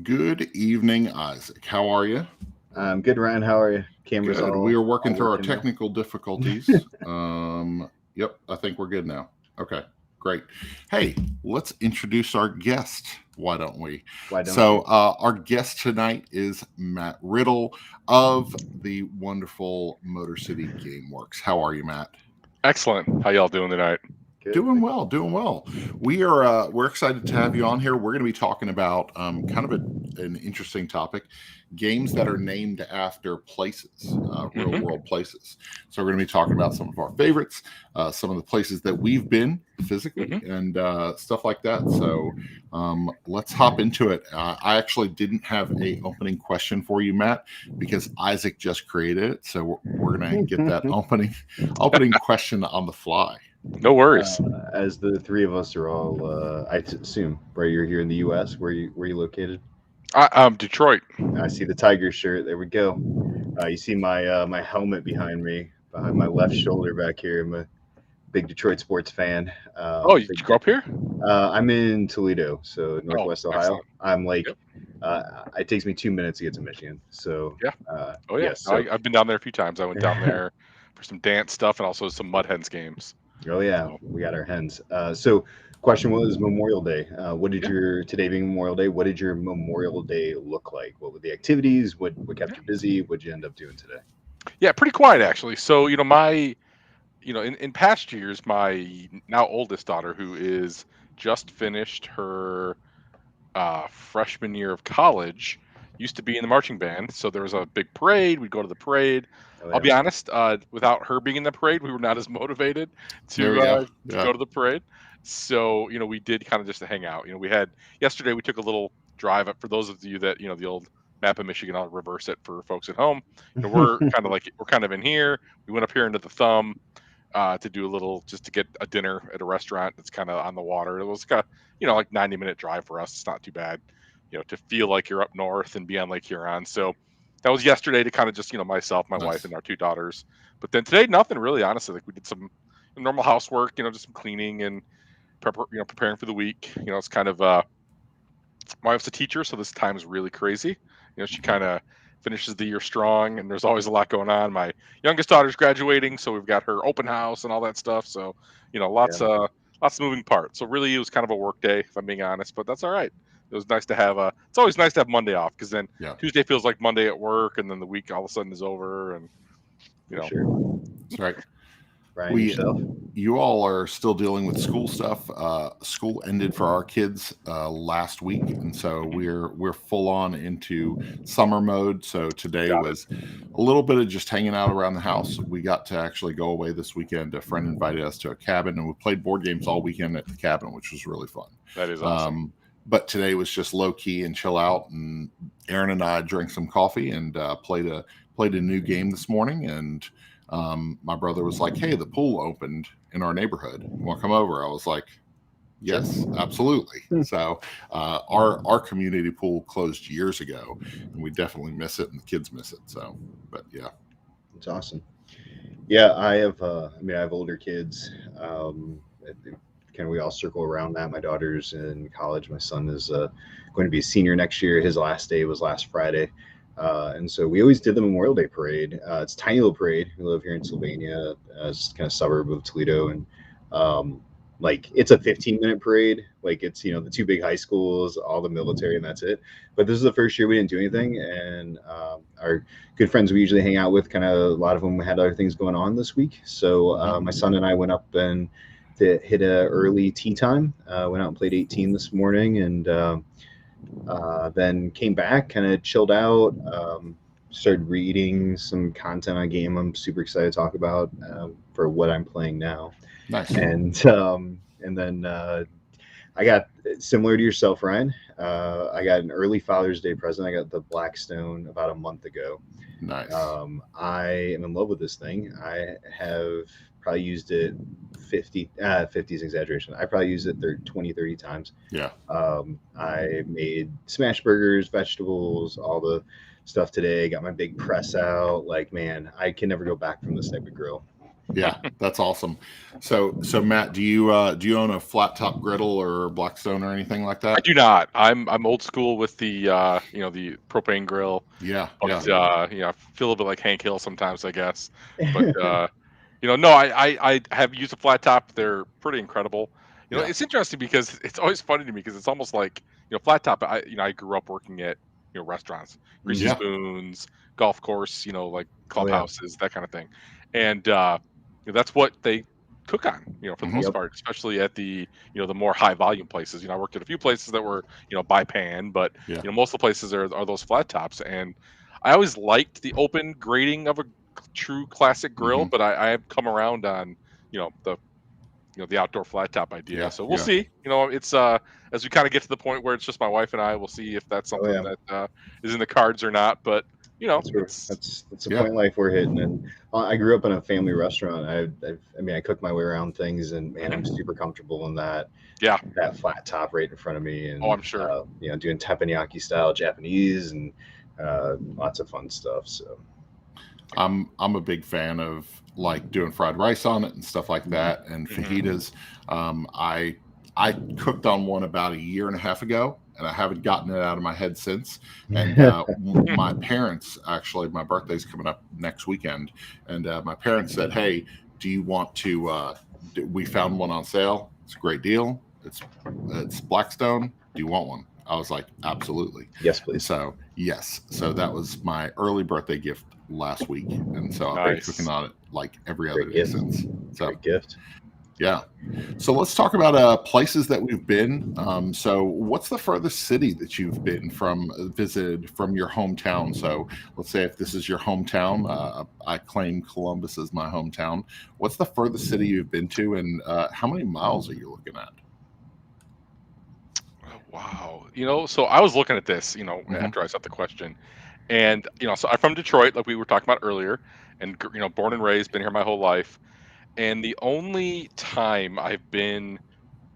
Good evening, Isaac. How are you? Good, Ryan. How are you? Cameras Good. We are all working through our working now. technical difficulties. Yep, I think we're good now. Okay, great. Hey, let's introduce our guest. Why don't we? Why don't So, we? our guest tonight is Matt Riddle of the wonderful Motor City Gameworks. How are you, Matt? Excellent. How y'all doing tonight? Good. Doing well, doing well. We're excited to have you on here. We're going to be talking about kind of an interesting topic: games that are named after places, real Mm-hmm. world places. So we're going to be talking about some of our favorites, some of the places that we've been physically, Mm-hmm. and stuff like that. So let's hop into it. I actually didn't have a opening question for you, Matt, because Isaac just created it. So we're going to get that opening question on the fly. No worries. As the three of us are all, assume, right? You're here in the U.S. Where you located? I'm Detroit. I see the Tiger shirt. There we go. You see my helmet behind me, behind my left shoulder back here. I'm a big Detroit sports fan. Oh, you Big, grew up here? I'm in Toledo, so Oh, Northwest Ohio. excellent. I'm like, Yep. it takes me 2 minutes to get to Michigan. So, Yeah. Oh, yeah. yes. No, So, I've been down there a few times. I went down there for some dance stuff and also some Mud Hens games. oh yeah, So, we got our hens. So, question was Memorial Day. What did yeah. your today being Memorial Day? What did your Memorial Day look like? What were the activities? What kept Yeah. you busy? What did you end up doing today? Yeah, pretty quiet actually. So, in past years, my now oldest daughter, who is just finished her freshman year of college, used to be in the marching band. So there was a big parade. We'd go to the parade. Oh I'll yeah, be honest, without her being in the parade, we were not as motivated There we go. to Yeah. go to the parade. So we did kind of just to hang out. We had yesterday. We took a little drive up. For those of you that the old map of Michigan, I'll reverse it for folks at home. We're kind of in here. We went up here into the Thumb to do a little just to get a dinner at a restaurant that's kind of on the water. It was kind of like 90-minute drive for us. It's not too bad, to feel like you're up north and be on Lake Huron. So that was yesterday to kind of just myself, my wife, Nice. and our two daughters. But then today, nothing really, honestly. Like we did some normal housework, just some cleaning and preparing for the week. It's kind of my wife's a teacher, so this time is really crazy. She kind of finishes the year strong, and there's always a lot going on. My youngest daughter's graduating, so we've got her open house and all that stuff. So, yeah, lots of moving parts. So really, it was kind of a work day, if I'm being honest. But that's all right. It was nice to have a. It's always nice to have Monday off because then Yeah. Tuesday feels like Monday at work, and then the week all of a sudden is over, and you for know, sure. That's right. Ryan, We yourself? you all are still dealing with school stuff. School ended for our kids last week, and so Mhm. we're full on into summer mode. So today Got it. was a little bit of just hanging out around the house. We got to actually go away this weekend. A friend invited us to a cabin, and we played board games all weekend at the cabin, which was really fun. That is awesome. But today was just low key and chill out. And Aaron and I drank some coffee and played a new game this morning. And my brother was like, "Hey, the pool opened in our neighborhood. You want to come over?" I was like, "Yes, absolutely." So our community pool closed years ago, and we definitely miss it, and the kids miss it. So, but yeah, It's awesome. Yeah, I have. I have older kids. Can we all circle around that? My daughter's in college. My son is going to be a senior next year. His last day was last Friday, and so we always did the Memorial Day parade. It's a tiny little parade. We live here in Sylvania, it's kind of suburb of Toledo, and um, like it's a 15-minute parade. Like it's the two big high schools, all the military, and that's it. But this is the first year we didn't do anything, and our good friends we usually hang out with, kind of a lot of them had other things going on this week. So my son and I went up and to hit a early tea time. Went out and played 18 this morning, and then came back, kind of chilled out. Started reading some content on a game I'm super excited to talk about for what I'm playing now, nice. and then I got similar to yourself, Ryan. I got an early Father's Day present. I got the Blackstone about a month ago. Nice. I am in love with this thing. I have probably used it 50 is exaggeration. I probably used it 20, 30 times. Yeah. I made smash burgers, vegetables, all the stuff today. Got my big press out. Like, man, I can never go back from this type of grill. Yeah, that's awesome. So Matt, do you own a flat top griddle or Blackstone or anything like I that? do not. I'm old school with the the propane grill, Yeah, but yeah, I feel a little bit like Hank Hill sometimes, I guess. But no, I have used a flat top. They're pretty incredible. yeah. It's interesting because it's always funny to me because it's almost like flat top. I grew up working at restaurants, Greasy Mhm. Yeah. Spoons, golf course, like Oh yeah. clubhouses, that kind of thing, and that's what they cook on, for the Hmm. most Yep. part, especially at the more high volume places. I worked at a few places that were by pan, but Yeah. most of the places are those flat tops, and I always liked the open grating of a true classic grill, Hmm. but I have come around on the the outdoor flat top idea. Yeah. So we'll Yeah. see. It's as we kind of get to the point where it's just my wife and I, we'll see if that's Oh something yeah. that is in the cards or not. But it's That's the Yeah. point in life we're hitting. And I grew up in a family restaurant. I mean, I cook my way around things, and man, I'm mhm. super comfortable in Yeah. that flat top right in front of me, Oh, and I'm sure. doing teppanyaki style Japanese and lots of fun stuff. So I'm a big fan of like doing fried rice on it and stuff like mhm. that, and Hmm. fajitas. I cooked on one about a year and a half ago, and I haven't gotten it out of my head since. And my parents, actually, my birthday's coming up next weekend, and my parents said, "Hey, do you want to? We found one on sale. It's a great deal. It's Blackstone. Do you want one?" I was like, "Absolutely." Yes, And please. so, yes, so that was my early birthday gift last week, and so I've been cooking Nice. on it like every other Great day gift. since. So Great gift. yeah, so let's talk about places that we've been. So what's the furthest city that you've been from, visited from your hometown? So let's say if this is your hometown, I claim Columbus as my hometown. What's the furthest city you've been to, and how many miles are you looking at? Oh, wow. So I was looking at this, Hmm. after I set the question, and so I'm from Detroit, like we were talking about earlier, and born and raised, been here my whole life. And the only time I've been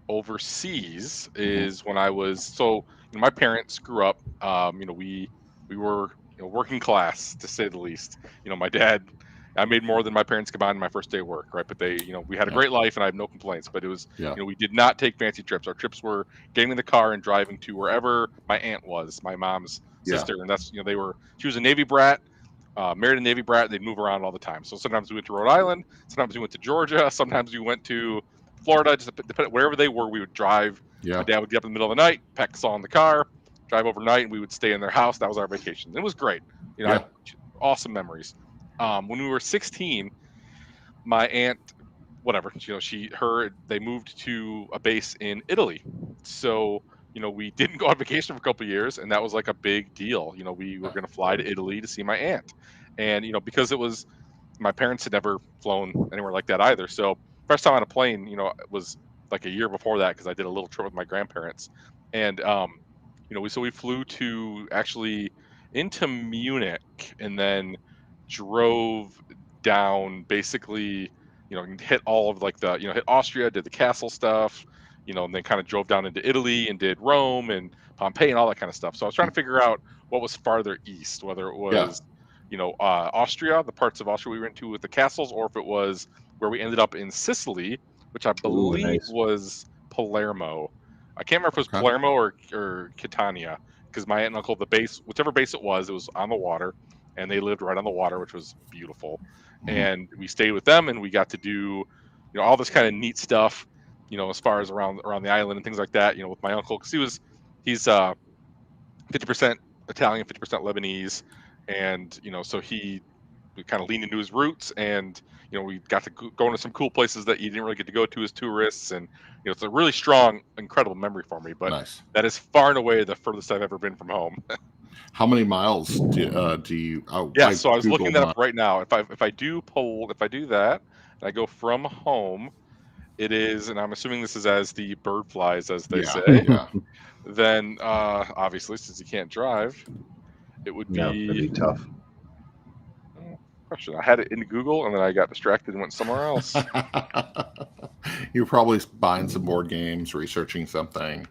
overseas Hmm. is when I was my parents grew up. We were working class, to say the least. My dad, I made more than my parents combined in my first day of work, right? But they, we had a Yeah, great life, and I have no complaints. But it was, yeah, we did not take fancy trips. Our trips were getting in the car and driving to wherever my aunt was, my mom's yeah. sister, and that's she was a Navy brat. Married a Navy brat, they'd move around all the time. So sometimes we went to Rhode Island, sometimes we went to Georgia, sometimes we went to Florida, just depending wherever they were, we would drive. My Yeah, dad would get up in the middle of the night, pack us all in the car, drive overnight, and we would stay in their house. That was our vacation. It was great. I yeah. have awesome memories. When we were 16, my aunt, whatever, they moved to a base in Italy. So, we didn't go on vacation for a couple of years, and that was like a big deal. We were going to fly to Italy to see my aunt. And, because it was my parents had never flown anywhere like that either. So first time on a plane, was like a year before that because I did a little trip with my grandparents, and we flew to actually into Munich and then drove down basically, and hit all of like hit Austria, did the castle stuff, and then kind of drove down into Italy and did Rome and Pompeii and all that kind of stuff. So I was trying to figure out what was farther east, whether it Yeah. was Austria, the parts of Austria we went to with the castles, or if it was where we ended up in Sicily, which I Ooh, believe nice. was Palermo. I can't remember if it was Okay. Palermo or Catania, because my aunt and uncle, the base, whichever base it was on the water, and they lived right on the water, which was beautiful. Hmm. And we stayed with them, and we got to do, all this kind of neat stuff, as far as around the island and things like that. With my uncle, because he's 50% Italian, 50% Lebanese, and so he kind of leaned into his roots, and we got to go into some cool places that you didn't really get to go to as tourists, and it's a really strong, incredible memory for me. But Nice. that is far and away the furthest I've ever been from home. How many miles do you? Oh, Yeah, I so I was looking googled that my. up right now. If I do that, and I go from home, it is, and I'm assuming this is as the bird flies, as they Yeah, say. yeah. Then obviously, since you can't drive, it would No, that'd be. be tough. Oh, question. I had it in Google and then I got distracted and went somewhere else. You're probably buying some board games, researching something.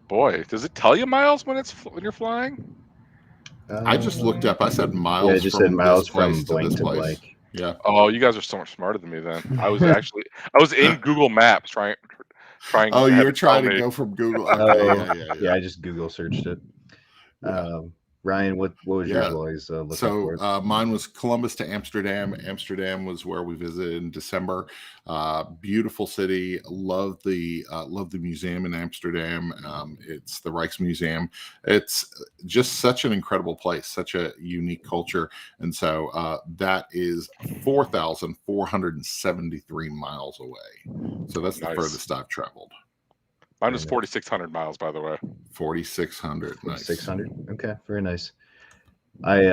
Boy, does it tell you miles when you're flying? I just looked up. I said Yeah, miles I just said from miles this place from to blank this to place. blank. Yeah. Oh, you guys are so much smarter than me. Then I was in Google Maps trying. Oh, Had you're to tell trying to me. go from Google. Okay. Yeah, I just Google searched it. Yeah. Ryan, what was yours Yeah. while he's looking So for it? mine was Columbus to Amsterdam. Amsterdam was where we visited in December. Beautiful city. Love the museum in Amsterdam. It's the Rijksmuseum. It's just such an incredible place, such a unique culture, and so that is 4,473 miles away. So that's the Nice. furthest I've traveled. Mine was 4,600 miles, by the way. 4,600. Nice. 600. Okay, very nice. I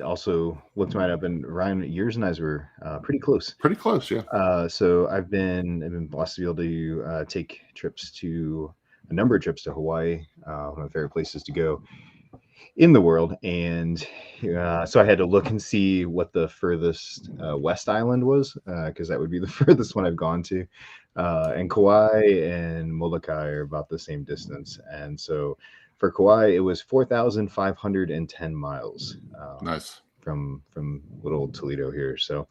also looked mine up, and Ryan, yours and I's were pretty close. Pretty close, yeah. So I've been blessed to be able to take a number of trips to Hawaii, one of my favorite places to go in the world, and so I had to look and see what the furthest West Island was, because that would be the furthest one I've gone to. And Kauai and Molokai are about the same distance, and so for Kauai it was 4,510 miles. Nice. From little old Toledo here, so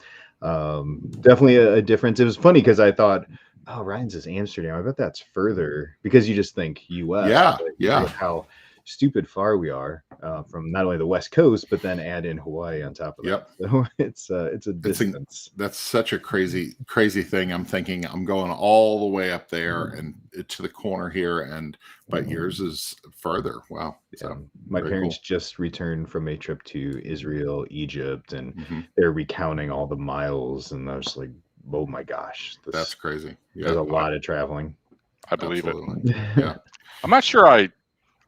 definitely a difference. It was funny because I thought, oh, Ryan's is Amsterdam. I bet that's further, because you just think U.S. Yeah, but yeah. look how stupid far we are from not only the West Coast, but then add in Hawaii on top of Yep. that. So it's a distance. That's such a crazy thing. I'm thinking I'm going all the way up there and to the corner here, but yours is further. Wow. Yeah. So My very parents cool. just returned from a trip to Israel, Egypt, and Mhm. they're recounting all the miles, and I was like, oh my gosh, That's crazy. there's Yeah, a lot of traveling. I believe absolutely. it. Yeah. I'm not sure. I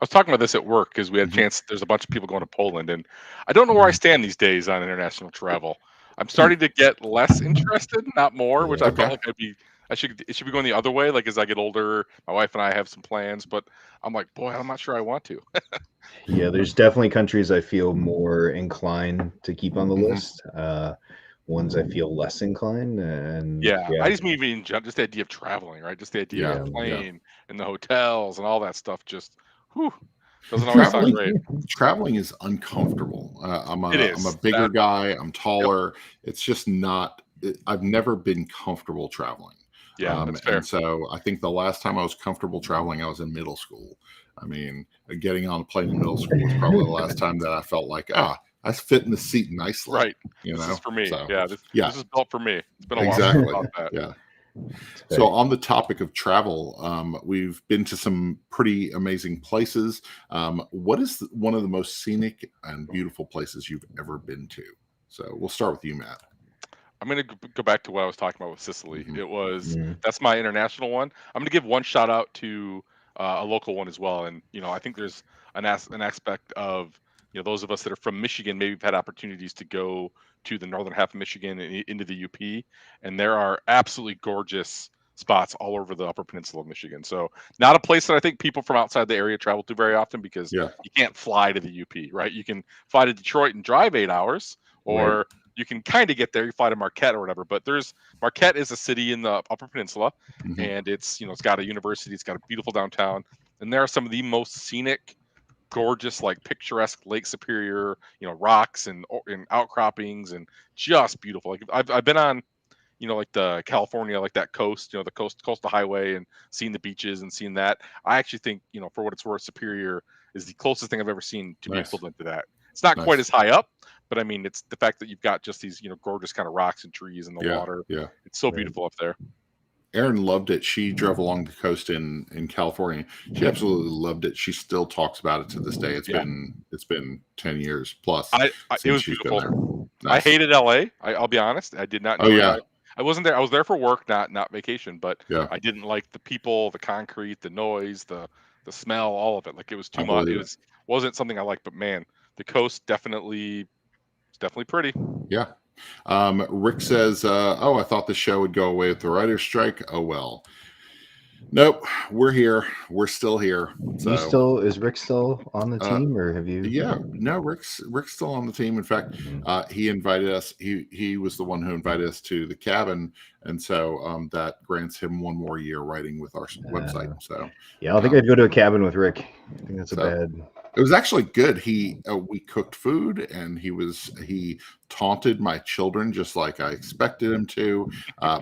was talking about this at work because we had a Mhm. chance. There's a bunch of people going to Poland, and I don't know where I stand these days on international travel. I'm starting to get less interested, not more, which I Okay. felt like it should be going the other way. Like as I get older, my wife and I have some plans, but I'm like, boy, I'm not sure I want to. Yeah, there's definitely countries I feel more inclined to keep on the Mhm. list. Ones I feel less inclined, and Yeah, I just mean even just the idea of traveling, right? Just the idea Yeah, of the yeah. plane and the hotels and all that stuff. Just, whew, doesn't always sound great. Traveling is uncomfortable. I'm It a is. bigger That, guy. I'm yep. taller. It's just not. I've never been comfortable traveling. Yeah, that's fair. And so I think the last time I was comfortable traveling, I was in middle school. I mean, getting on a plane in middle school was probably the last time that I felt like, I fit in the seat nicely. Right. You This know, is for me. so Yeah, yeah, this is built for me. It's been a while since I exactly. thought that. Yeah. So on the topic of travel, we've been to some pretty amazing places. What is one of the most scenic and beautiful places you've ever been to? So we'll start with you, Matt. I'm gonna go back to what I was talking about with Sicily. Mhm. It was Mhm. that's my international one. I'm gonna give one shout out to a local one as well. And I think there's an aspect of those of us that are from Michigan. Maybe we've had opportunities to go to the northern half of Michigan and into the UP, and there are absolutely gorgeous spots all over the Upper Peninsula of Michigan. So not a place that I think people from outside the area travel to very often because Yeah. you can't fly to the UP, right? You can fly to Detroit and drive 8 hours, or Right. you can kind of get there. You fly to Marquette or whatever, but Marquette is a city in the Upper Peninsula, Mhm. and it's got a university, it's got a beautiful downtown, and there are some of the most scenic, gorgeous, like picturesque Lake Superior, rocks and outcroppings, and just beautiful. Like I've been on, like the California, like that coast, the coastal highway, and seeing the beaches and seeing that. I actually think, for what it's worth, Superior is the closest thing I've ever seen to be Nice. equivalent to that. It's not quite Nice. as high up, but I mean, it's the fact that you've got just these, gorgeous kind of rocks and trees in the Yeah. water. Yeah. It's so Right. beautiful up there. Erin loved it. She drove along the coast in California. She absolutely loved it. She still talks about it to this day. It's Yeah. been 10 years plus It since was she's been beautiful. there. I Nice. hated LA. I'll be honest. I did not Oh enjoy yeah. it. I wasn't there. I was there for work, not vacation. But Yeah. I didn't like the people, the concrete, the noise, the smell, all of it. Like it was too I much. believe It wasn't something I liked. But man, the coast definitely pretty. Yeah. Rick says, "Oh, I thought the show would go away with the writer's strike. Oh well, nope. We're here. We're still here. So, Is Rick still on the team, or have you? yeah, no, Rick's still on the team. In fact, he invited us. He was the one who invited us to the cabin, and so that grants him one more year writing with our website. So, Yeah, I don't think I'd go to a cabin with Rick. I think that's a So- It was actually good. We cooked food, and he taunted my children just like I expected him to.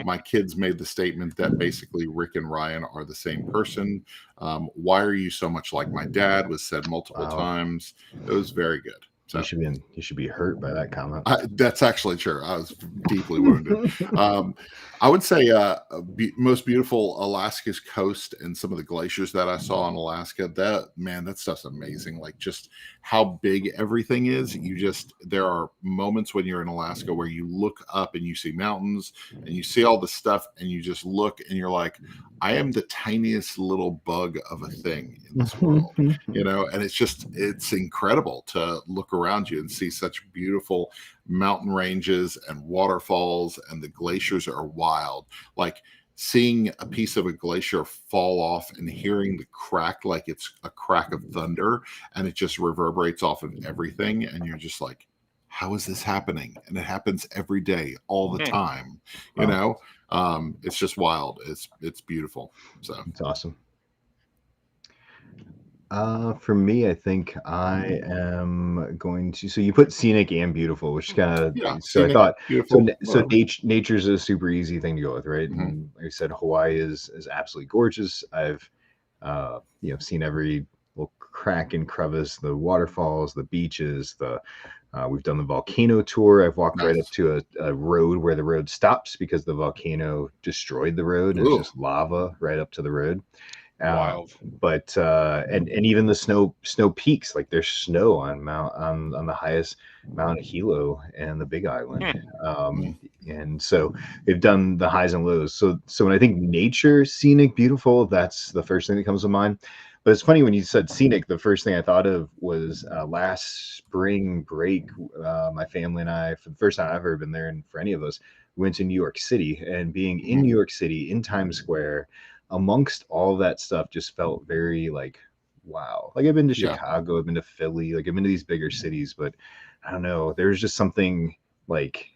My kids made the statement that basically Rick and Ryan are the same person. Why are you so much like my dad? Was said multiple Wow. times. It was very good. You So should be hurt by that comment. that's actually true. I was deeply wounded. Um, I would say most beautiful Alaska's coast and some of the glaciers that I saw in Alaska. That man, that stuff's amazing. Like just how big everything is. There are moments when you're in Alaska where you look up and you see mountains and you see all the stuff and you just look and you're like, I am the tiniest little bug of a thing in this world, and it's incredible to look around you and see such beautiful mountain ranges and waterfalls, and the glaciers are wild. Like seeing a piece of a glacier fall off and hearing the crack like it's a crack of thunder, and it just reverberates off of everything, and you're just like, how is this happening? And it happens every day, all the time. Wow. It's just wild. It's beautiful. So It's awesome. For me, I think I am going to. So you put scenic and beautiful, which kind of. yeah, So I scenic, thought. So beautiful, whatever. nature's a super easy thing to go with, right? Mhm. And like I said, Hawaii is absolutely gorgeous. I've seen every little crack and crevice, the waterfalls, the beaches, we've done the volcano tour. I've walked right up Nice. to a road where the road stops because the volcano destroyed the road and it's Ooh, just lava right up to the road. Wild. But and even the snow peaks, like there's snow on the highest Mount Hilo and the Big Island. mm, And so they've done the highs and lows. So when I think nature, scenic, beautiful, that's the first thing that comes to mind. But it's funny when you said scenic, the first thing I thought of was last spring break. My family and I, for the first time I've ever been there, and for any of us, went to New York City. And being in mhm. New York City, in Times Square, amongst all that stuff, just felt very like, wow. Like I've been to Yeah, Chicago, I've been to Philly, like I've been to these bigger cities, but I don't know. There's just something like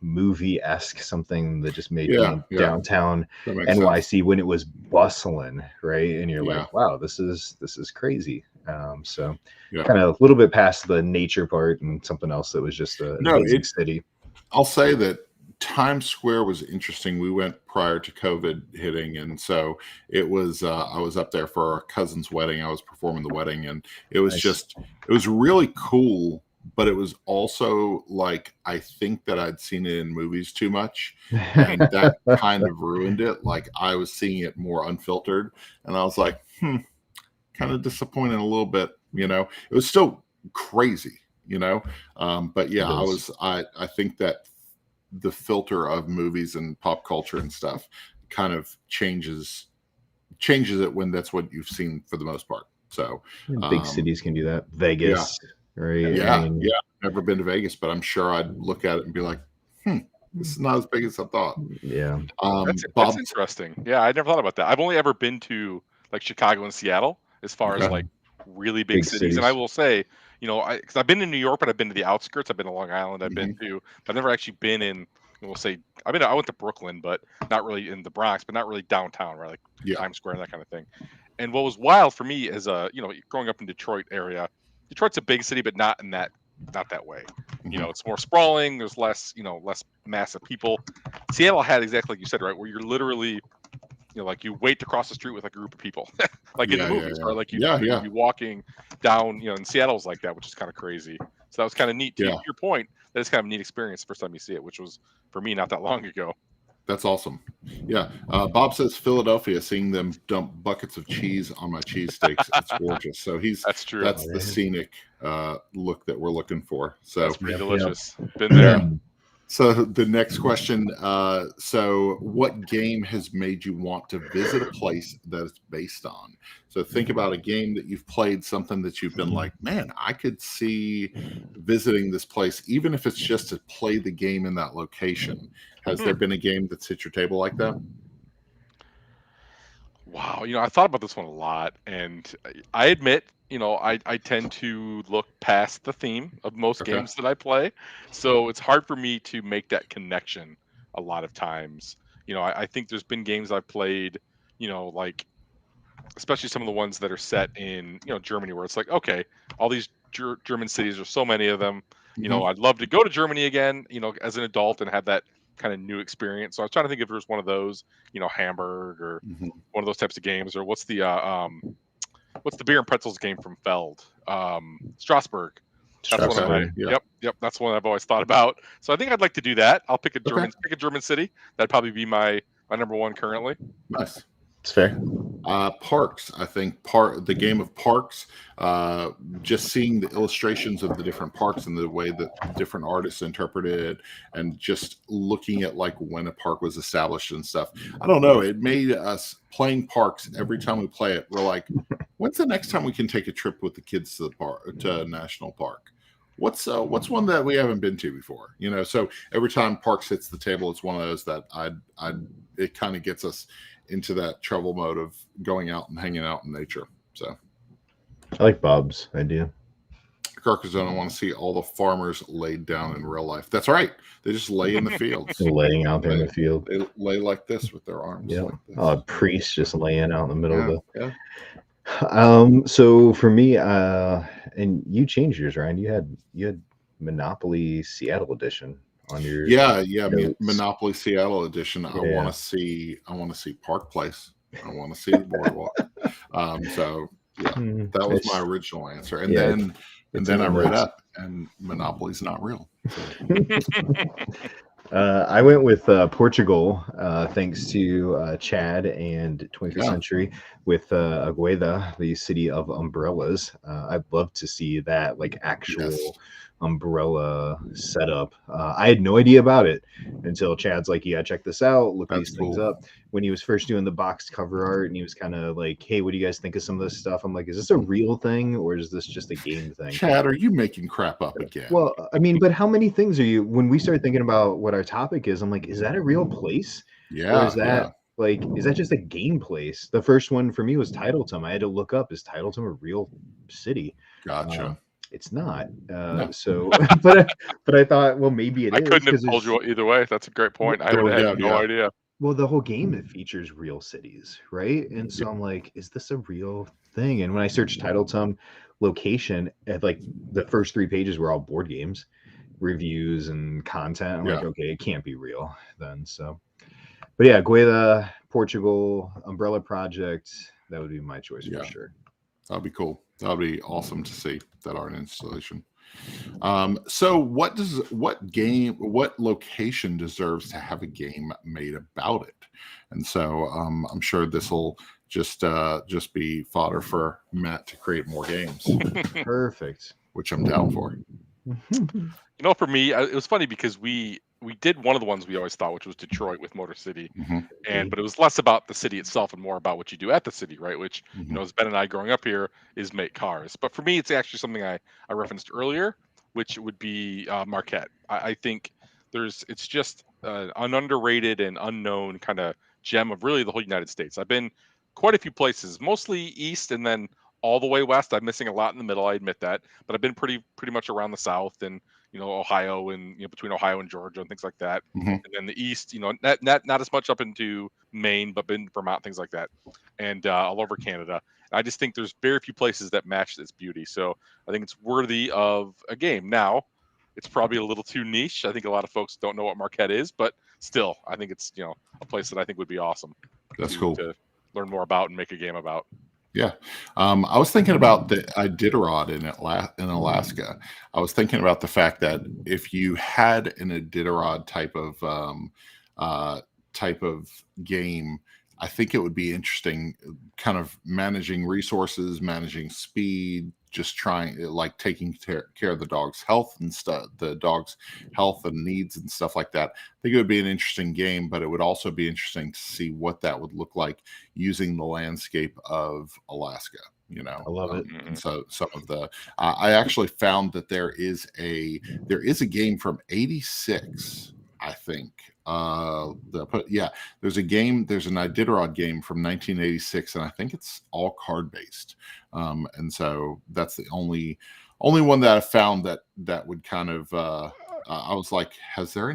movie-esque, something that just made yeah, being yeah. downtown That makes sense. NYC when it was bustling, right? And you're Yeah, like, wow, this is crazy. So yeah. kind of a little bit past the nature part and something else that was just an No, amazing city. I'll say that Times Square was interesting. We went prior to COVID hitting, and so it was. I was up there for our cousin's wedding. I was performing the wedding, and Nice. it was really cool. But it was also like I think that I'd seen it in movies too much, and that kind of ruined it. Like I was seeing it more unfiltered, and I was like, kind of disappointed a little bit. It was still crazy. But yeah, It is. I think that the filter of movies and pop culture and stuff kind of changes it when that's what you've seen for the most part. So Big um cities can do that. yeah, Vegas, right? I yeah, mean, yeah. Never been to Vegas, but I'm sure I'd look at it and be like, this is not as big as I thought. yeah. That's Bob. interesting. Yeah, I never thought about that. I've only ever been to like Chicago and Seattle as far as Okay. like really big Big cities. And I cities. will say, because I've been to New York, but I've been to the outskirts. I've been to Long Island. I've been Mhm. to, but I've never actually been in. We'll say I went to Brooklyn, but not really in the Bronx, but not really downtown, right? Like Yeah. Times Square and that kind of thing. And what was wild for me is growing up in Detroit area. Detroit's a big city, but not that way. Mhm. It's more sprawling. There's less massive people. Seattle had exactly like you said, right, where you're literally like you wait to cross the street with like a group of people, like in the Yeah, yeah, movies, yeah. or like Yeah, you'd yeah. be walking down, in Seattle's like that, which is kind of crazy. So that was kind of neat. To Yeah. your point, that is kind of a neat experience the first time you see it, which was for me not that long ago. That's awesome. Yeah. Bob says Philadelphia, seeing them dump buckets of cheese on my cheesesteaks. It's gorgeous. So That's true. Oh, that's the scenic look that we're looking for. That's So, pretty yep, yep. delicious. Been there. so the next question. So what game has made you want to visit a place that it's based on? So think about a game that you've played, something that you've been like, man, I could see visiting this place, even if it's just to play the game in that location. Has Hmm. there been a game that's hit your table like that? Wow, I thought about this one a lot, and I admit, I tend to look past the theme of most Okay. games that I play, so it's hard for me to make that connection a lot of times. I think there's been games I've played, like especially some of the ones that are set in Germany, where it's like, okay, all these German cities, there's so many of them. I'd love to go to Germany again, as an adult and have that kind of new experience. So I was trying to think if there's one of those, Hamburg or one of those types of games, or what's the beer and pretzels game from Feld? Strasbourg. That's one of my yep. That's one I've always thought about. So I think I'd like to do that. I'll pick a German city. That'd probably be my number one currently. Nice. It's fair. Parks, I think the game of Parks, just seeing the illustrations of the different parks and the way that different artists interpreted it, and just looking at like when a park was established and stuff. I don't know. It made us playing Parks every time we play it. We're like, when's the next time we can take a trip with the kids to the park, to a national park? What's one that we haven't been to before? So every time Parks hits the table, it's one of those that it kind of gets us into that travel mode of going out and hanging out in nature. So I like Bob's idea. Carcassonne want to see all the farmers laid down in real life. That's right. They just lay in the fields. Laying out there in the field. They lay like this with their arms. Yeah. Like this. A priest just laying out in the middle of the. Yeah. So for me, and you changed yours, Ryan. You had Monopoly Seattle edition on your Monopoly Seattle edition. I want to see Park Place. I want to see the boardwalk. So that was my original answer, and then I read up, and Monopoly's not real. So. I went with Portugal, thanks to Chad and 21st Century with Agueda, the city of umbrellas. I'd love to see that like actual umbrella setup. I had no idea about it until Chad's like, "Yeah, check this out. Look these things up." When he was first doing the box cover art, and he was kind of like, "Hey, what do you guys think of some of this stuff?" I'm like, "Is this a real thing or is this just a game thing?" Chad, are you making crap up again? Well, I mean, but how many things are you? When we started thinking about what our topic is, I'm like, "Is that a real place? Yeah. Or is that is that just a game place?" The first one for me was Tittleton. I had to look up, is Tittleton a real city? Gotcha. It's not. So, but I thought, well, maybe it is. I couldn't have told you either way. That's a great point. I would have no idea. Well, the whole game, it features real cities, right? And so I'm like, is this a real thing? And when I searched Tittleton location, at like the first 3 pages were all board games, reviews and content. I'm like, okay, it can't be real then. So, but yeah, Gueda, Portugal, Umbrella Project, that would be my choice for sure. That'd be cool. That'd be awesome to see that art installation. So what location deserves to have a game made about it? And so I'm sure this will just be fodder for Matt to create more games. Perfect. Which I'm down for. For me, it was funny because we did one of the ones we always thought, which was Detroit with Motor City, but it was less about the city itself and more about what you do at the city, right? Which as Ben and I growing up here is make cars. But for me, it's actually something I referenced earlier, which would be Marquette. I think it's just an underrated and unknown kind of gem of really the whole United States. I've been quite a few places, mostly east and then all the way west. I'm missing a lot in the middle, I admit that, but I've been pretty much around the south and Ohio and between Ohio and Georgia and things like that. And then the east, not as much up into Maine, but been Vermont, things like that, and all over Canada. And I just think there's very few places that match this beauty. So I think it's worthy of a game. Now, it's probably a little too niche. I think a lot of folks don't know what Marquette is, but still, I think it's a place that I think would be awesome. That's cool to learn more about and make a game about. Yeah. I was thinking about the Iditarod in Alaska. I was thinking about the fact that if you had an Iditarod type of game, I think it would be interesting, kind of managing resources, managing speed, just trying taking care of the dog's health and stuff, the dog's health and needs and stuff like that. I think it would be an interesting game, but it would also be interesting to see what that would look like using the landscape of Alaska. I love it. And so some of the, I actually found that there is a game from '86, I think. There's an Iditarod game from 1986, and I think it's all card based. And so that's the only one that I found that would kind of I was like, has there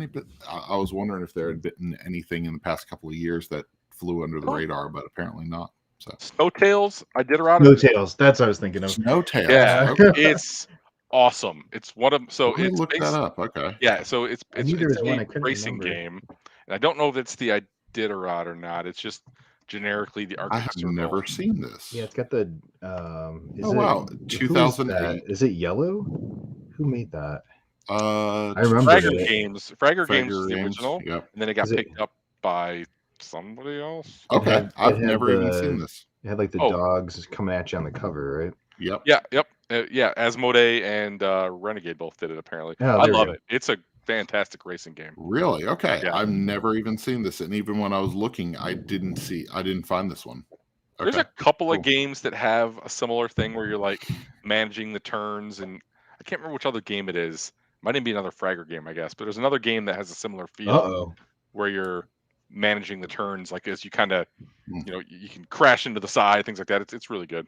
I was wondering if there had been anything in the past couple of years that flew under the radar, but apparently not. So Snowtails, Iditarod. No Tails. That's what I was thinking of. Snow Tails. Yeah, Okay. it's awesome. It's one of so Let me it's look that up. Okay. yeah, so it's I knew there was one, a I couldn't racing remember. game, and I don't know if it's the Iditarod or not. It's just generically the I Arctic have Circle. never seen this. Yeah, it's got the. Oh wow, Who is 2008. that? Is it Yellow? Who made that? I remember Fragger it. Games. Fragger Games is Fragger the Games, original, yep. and then it got Is it- picked up by somebody else. Okay, it I've had never even seen this. It had like the Oh. dogs coming at you on the cover, right? Yep. Yeah, yep, yeah. Asmodee and Renegade both did it. Apparently, Oh, I there we love go. it. It's a fantastic racing game. Really? Okay. Yeah. I've never even seen this, and even when I was looking, I didn't find this one. There's Okay. a couple Cool. of games that have a similar thing where you're like managing the turns, and I can't remember which other game it is. Might even be another Fragger game, I guess. But there's another game that has a similar feel Uh-oh. where you're managing the turns, like as you kind of, Hmm. you know, you can crash into the side, things like that. It's really good.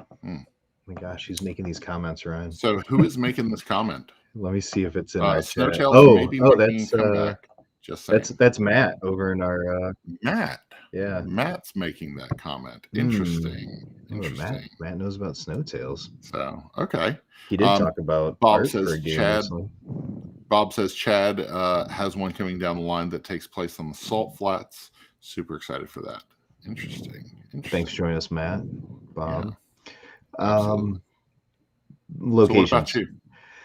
Oh my gosh, who's making these comments, Ryan? So who is making this comment? Let me see if it's in our chat. Snowtails may be making that's a comeback. Just saying. that's Matt over in our Matt. yeah. Matt's making that comment. Hmm. Interesting. Oh, Interesting. Matt knows about Snowtails. So okay. He did talk about Bob art says for a game Chad. recently. Bob says Chad has one coming down the line that takes place on the Salt Flats. Super excited for that. Interesting. Thanks for joining us, Matt. Bob. Absolutely. Locations. So what about you?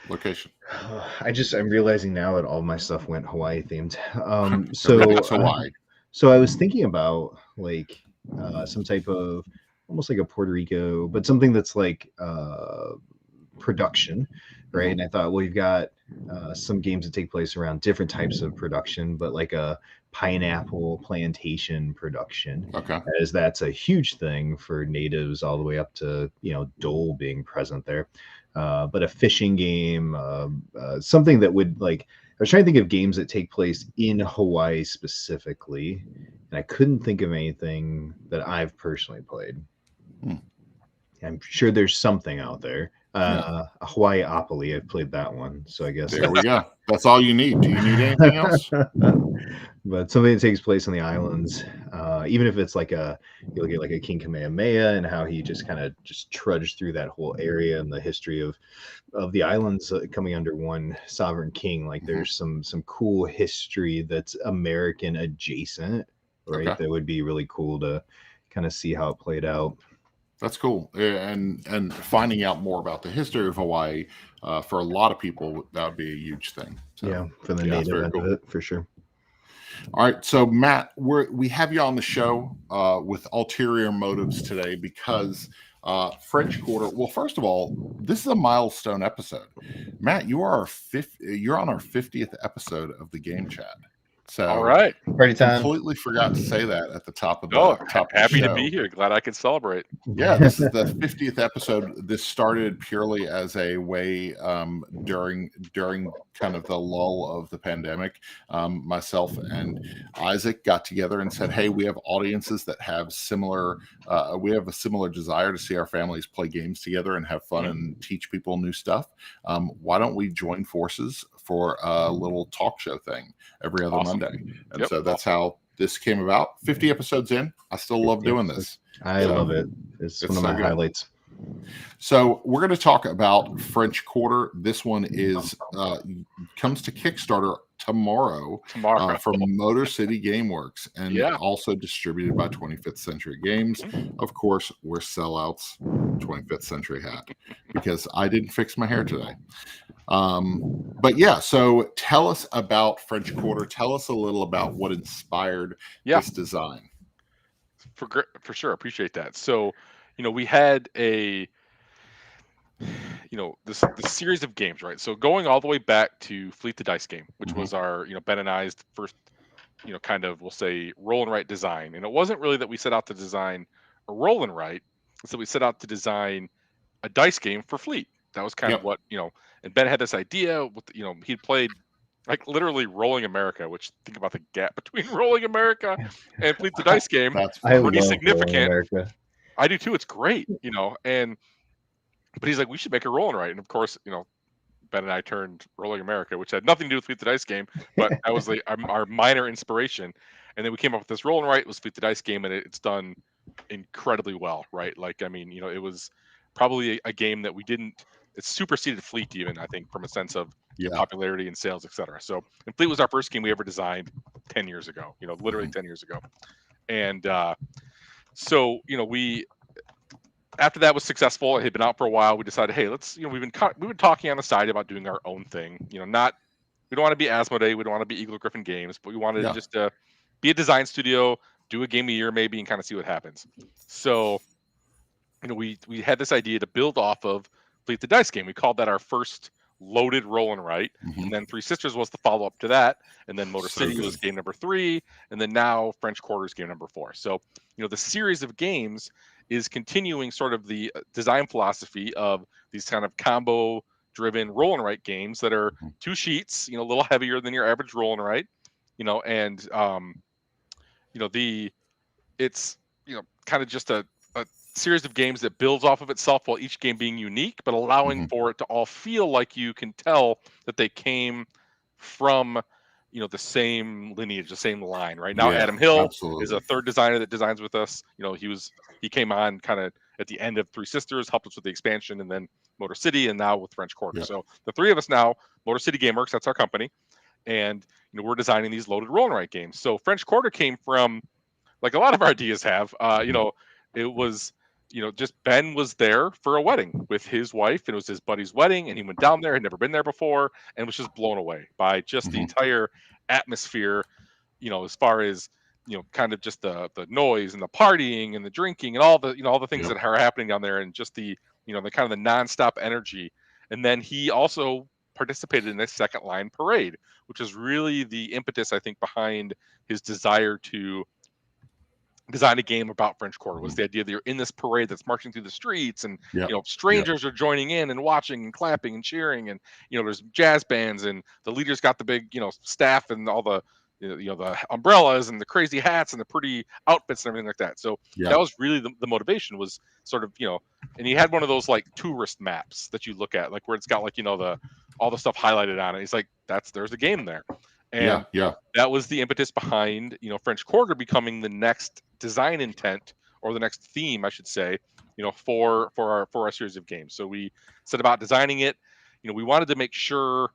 Location. I'm realizing now that all my stuff went Hawaii themed. Everything's Hawaii. So I was thinking about like some type of almost like a Puerto Rico, but something that's like production, right? And I thought, well, you've got some games that take place around different types of production, but like a pineapple plantation production, Okay. as that's a huge thing for natives all the way up to, you know, Dole being present there. But a fishing game, something that would like, I was trying to think of games that take place in Hawaii specifically, and I couldn't think of anything that I've personally played. I'm sure there's something out there. A Hawaii-opoly, I've played that one, so I guess There we go. That's all you need. Do you need anything else? But something that takes place on the islands, even if it's like you look at like a King Kamehameha and how he just kind of just trudged through that whole area and the history of the islands coming under one sovereign king. Like there's some cool history that's American adjacent, right? Okay. That would be really cool to kind of see how it played out. That's cool. And finding out more about the history of Hawaii for a lot of people, that would be a huge thing. So, yeah, for the native end of it, for sure. All right, so Matt, we have you on the show with ulterior motives today because French Quarter. Well, first of all, this is a milestone episode. Matt, you're on our 50th episode of the Game Chat. So all right, party time. Completely forgot to say that at the top of the happy show. to be here. Glad I could celebrate. Yeah, this is the 50th episode. This started purely as a way during kind of the lull of the pandemic. Myself and Isaac got together and said, "Hey, we have audiences that have similar. We have a similar desire to see our families play games together and have fun and teach people new stuff. Why don't we join forces for a little talk show thing every other Monday?" And so that's how this came about. 50 episodes in. I still love doing this. I love it. It's one of my highlights. So we're going to talk about French Quarter. This one is comes to Kickstarter tomorrow from Motor City Gameworks and also distributed by 25th Century Games. Of course, we're sellouts. 25th Century hat because I didn't fix my hair today. But yeah, so tell us about French Quarter. Tell us a little about what inspired this design. For sure, appreciate that. So, we had this series of games, right? So going all the way back to Fleet the Dice game, which was our, Ben and I's first, kind of, we'll say, roll and write design. And it wasn't really that we set out to design a roll and write. So we set out to design a dice game for Fleet. That was kind of what, and Ben had this idea with, he'd played like literally Rolling America, which think about the gap between Rolling America and Fleet the Dice game. That's pretty significant. I do too. It's great, but he's like, we should make a roll and write. And of course, Ben and I turned Rolling America, which had nothing to do with Fleet the Dice game, but that was like our minor inspiration. And then we came up with this roll and write. It was Fleet the Dice game, and it's done incredibly well, right? Like, I mean, you know, it was probably a game that we didn't. It superseded Fleet even, I think, from a sense of Yeah. popularity and sales, etc. So, and Fleet was our first game we ever designed 10 years ago. You know, literally 10 years ago. And so, you know, we after that was successful, it had been out for a while. We decided, hey, let's, you know, we've been talking on the side about doing our own thing. You know, not we don't want to be Asmodee, we don't want to be Eagle Griffin Games, but we wanted Yeah. just to be a design studio, do a game a year maybe, and kind of see what happens. So, you know, we had this idea to build off of Fleet the Dice game. We called that our first loaded roll and write, and then Three Sisters was the follow up to that, and then Motor So City was good. game number 3, and then now French Quarter is game number 4. So, you know, the series of games is continuing sort of the design philosophy of these kind of combo driven roll and write games that are 2 sheets, you know, a little heavier than your average roll and write, you know, and you know, it's, you know, kind of just a series of games that builds off of itself while each game being unique, but allowing for it to all feel like you can tell that they came from, you know, the same lineage, the same line. Right now, Yeah, Adam Hill is absolutely. a third designer that designs with us. You know, he came on kind of at the end of Three Sisters, helped us with the expansion, and then Motor City, and now with French Quarter. Yeah. So the three of us now, Motor City Gameworks, that's our company, and you know, we're designing these loaded roll and write games. So French Quarter came from, like a lot of our ideas have, you know, it was, you know, just Ben was there for a wedding with his wife, and it was his buddy's wedding, and he went down there, had never been there before, and was just blown away by just the entire atmosphere, you know, as far as, you know, kind of just the noise and the partying and the drinking and all the, you know, all the things Yep. that are happening down there, and just the, you know, the kind of the nonstop energy. And then he also participated in this second line parade, which is really the impetus, I think, behind his desire to design a game about French Quarter. Was the idea that you're in this parade that's marching through the streets, and Yep. you know, strangers are joining in and watching and clapping and cheering, and you know, there's jazz bands, and the leader's got the big, you know, staff and all the, you know, the umbrellas and the crazy hats and the pretty outfits and everything like that. So Yeah. that was really the motivation, was sort of, you know, and he had one of those like tourist maps that you look at, like where it's got like, you know, the all the stuff highlighted on it. He's like, there's a game there. And Yeah. that was the impetus behind, you know, French Quarter becoming the next design intent, or the next theme, I should say, you know, for our series of games. So we set about designing it. You know, we wanted to make sure,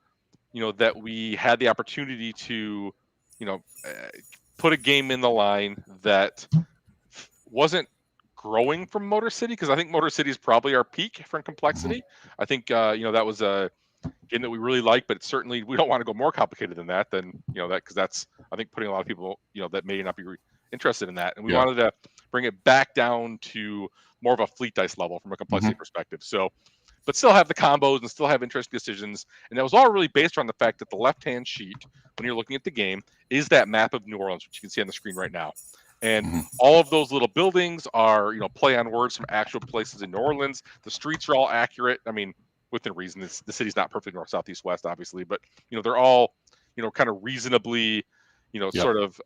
you know, that we had the opportunity to, you know, put a game in the line that wasn't growing from Motor City, because I think Motor City is probably our peak for complexity. I think you know, that was a game that we really like, but certainly we don't want to go more complicated than that. Then, you know, that, because that's, I think, putting a lot of people, you know, that may not be interested in that. And we wanted to bring it back down to more of a Fleet Dice level from a complexity perspective. So, but still have the combos and still have interesting decisions. And that was all really based on the fact that the left-hand sheet, when you're looking at the game, is that map of New Orleans, which you can see on the screen right now. And all of those little buildings are, you know, play on words from actual places in New Orleans. The streets are all accurate. I mean, within reason. The city's not perfect north, south, east, west, obviously, but you know, they're all, you know, kind of reasonably, you know, sort of,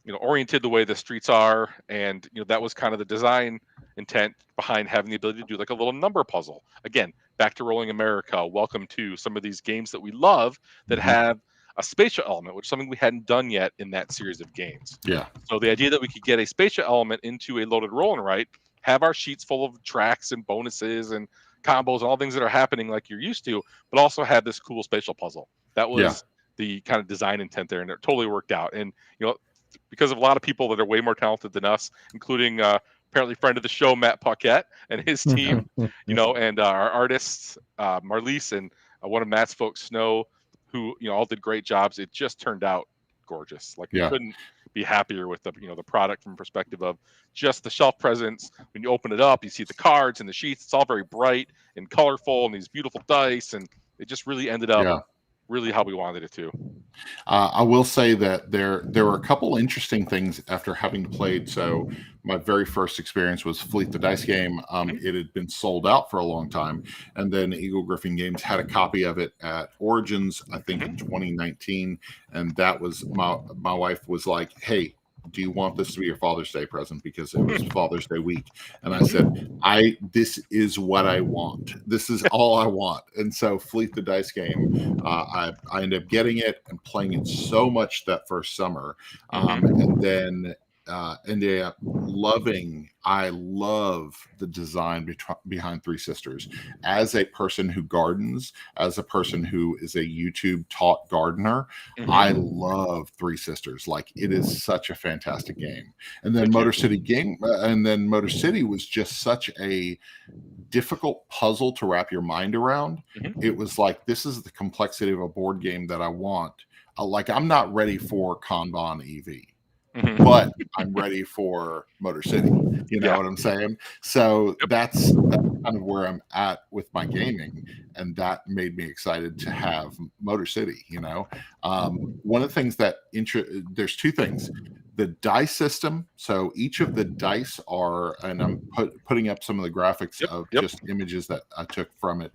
you know, oriented the way the streets are. And you know, that was kind of the design intent behind having the ability to do like a little number puzzle. Again, back to Rolling America. Welcome to some of these games that we love that have a spatial element, which is something we hadn't done yet in that series of games. Yeah. So the idea that we could get a spatial element into a loaded roll and write, have our sheets full of tracks and bonuses and combos and all things that are happening like you're used to, but also have this cool spatial puzzle. That was the kind of design intent there, and it totally worked out. And you know, because of a lot of people that are way more talented than us, including apparently friend of the show Matt Paquette and his team, you know, and our artists Marlise and one of Matt's folks, Snow, who, you know, all did great jobs. It just turned out gorgeous. Like, we couldn't be happier with the, you know, the product from perspective of just the shelf presence. When you open it up, you see the cards and the sheets. It's all very bright and colorful, and these beautiful dice, and it just really ended up really how we wanted it to. I will say that there were a couple interesting things after having played. So my very first experience was Fleet the Dice game. It had been sold out for a long time, and then Eagle Griffin Games had a copy of it at Origins, I think in 2019, and that was my wife was like, "Hey, do you want this to be your Father's Day present?" Because it was Father's Day week. And I said, this is what I want. This is all I want. And so Fleet the Dice game, I ended up getting it and playing it so much that first summer. And then ended up loving. I love the design behind Three Sisters. As a person who gardens, as a person who is a YouTube taught gardener, I Mhm. love Three Sisters. Like, it is such a fantastic game. And then Thank you. Motor City was just such a difficult puzzle to wrap your mind around. Mhm. It was like, this is the complexity of a board game that I want. Like, I'm not ready for Kanban EV, Mhm. but I'm ready for Motor City. You know Yeah. what I'm saying? So Yep. that's kind of where I'm at with my gaming, and that made me excited to have Motor City. One of the things that there's two things: the dice system. So each of the dice are, and I'm putting up some of the graphics Yep. of Yep. just images that I took from it.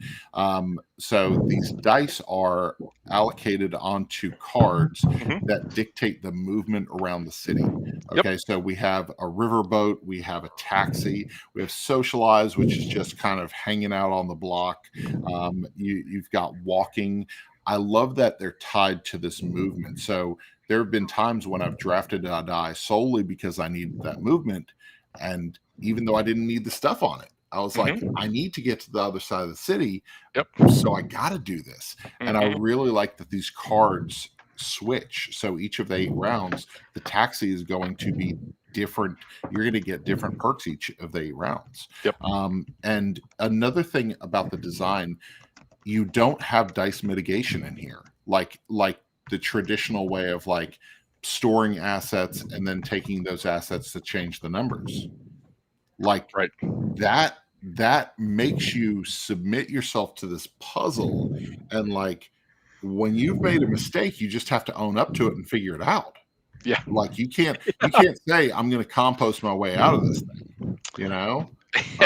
So these dice are allocated onto cards Mhm. that dictate the movement around the city. Yep. Okay, so we have a riverboat, we have a taxi, we have socialize, which is just kind of hanging out on the block. You've got walking. I love that they're tied to this movement. So there have been times when I've drafted a die solely because I needed that movement. And even though I didn't need the stuff on it, I was like, Mhm. I need to get to the other side of the city. Yep. So I got to do this. And I Mhm. really like that these cards switch. So each of the 8 rounds, the taxi is going to be different. You're going to get different perks each of the 8 rounds. Yep. And another thing about the design, you don't have dice mitigation in here, like the traditional way of like storing assets and then taking those assets to change the numbers. Like Right. that makes you submit yourself to this puzzle, and like, when you've made a mistake, you just have to own up to it and figure it out. Yeah. Like, you can't say, I'm going to compost my way out of this thing, you know?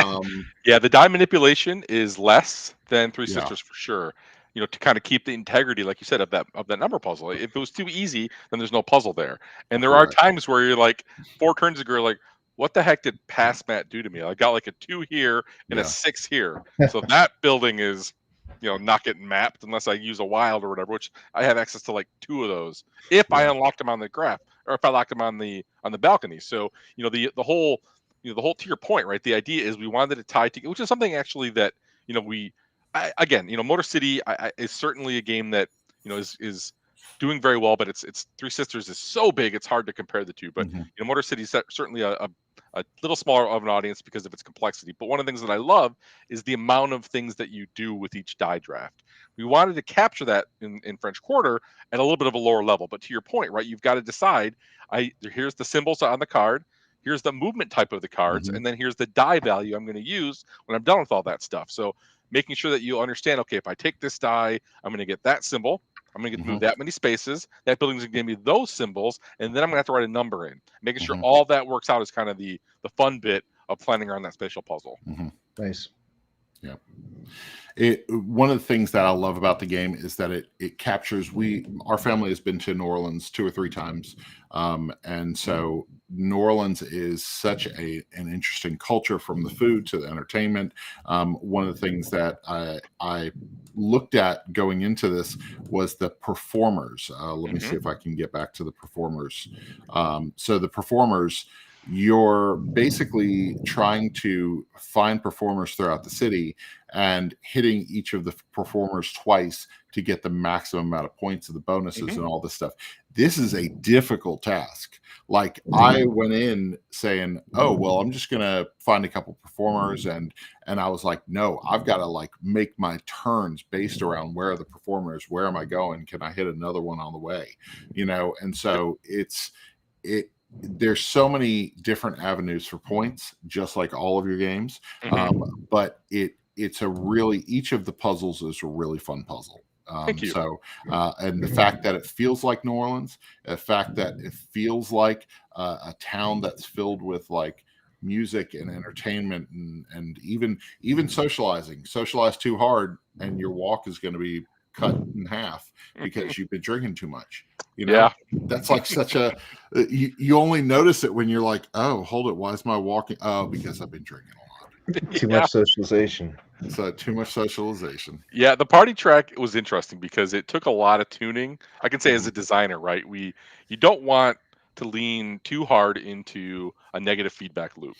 Um, Yeah, the die manipulation is less than Three yeah, Sisters for sure. To kind of keep the integrity, like you said, of that number puzzle. If it was too easy, then there's no puzzle there. And there are correct. times where you're like 4 turns ago, like, what the heck did past Matt do to me? I got like a 2 here and a Yeah. 6 here. So that building is, not getting mapped unless I use a wild or whatever, which I have access to like 2 of those if I Yeah. unlocked them on the graph or if I locked them on the balcony. So, the whole to your point, right? The idea is we wanted to tie together, which is something actually that we again, Motor City is certainly a game that is doing very well, but it's Three Sisters is so big it's hard to compare the two. But Mhm. Motor City is certainly a little smaller of an audience because of its complexity. But one of the things that I love is the amount of things that you do with each die draft. We wanted to capture that in French Quarter at a little bit of a lower level. But to your point, right, you've got to decide. Here's the symbols on the card. Here's the movement type of the cards, Mhm. and then here's the die value I'm going to use when I'm done with all that stuff. So making sure that you understand, okay, if I take this die, I'm going to get that symbol. I'm going to get to move Mhm. that many spaces. That building's going to give me those symbols, and then I'm going to have to write a number in. Making sure Mhm. all that works out is kind of the fun bit of planning around that spatial puzzle. Mhm. Nice. Yeah. One of the things that I love about the game is that it captures. Our family has been to New Orleans 2 or 3 times, and so New Orleans is such an interesting culture, from the food to the entertainment. One of the things that I looked at going into this was the performers. Let me see Hmm. if I can get back to the performers. So the performers, you're basically trying to find performers throughout the city and hitting each of the performers twice to get the maximum amount of points of the bonuses Hmm. and all this stuff. This is a difficult task. Like, I went in saying, oh, well, I'm just going to find a couple performers. And I was like, no, I've got to like make my turns based around where are the performers, where am I going? Can I hit another one on the way? And Yep. so there's so many different avenues for points, just like all of your games. Hmm. But it's each of the puzzles is a really fun puzzle. Thank you. And the fact that it feels like New Orleans, the fact that it feels like a town that's filled with like music and entertainment, and even socialize too hard and your walk is going to be cut in half because you've been drinking too much. Yeah. That's like such a you only notice it when you're like, oh, hold it, why is my walking? Oh, because I've been drinking a lot. Too Yeah. much socialization. So too much socialization. Yeah, the party track was interesting because it took a lot of tuning. I can say as Mhm. a designer, right? You don't want to lean too hard into a negative feedback loop.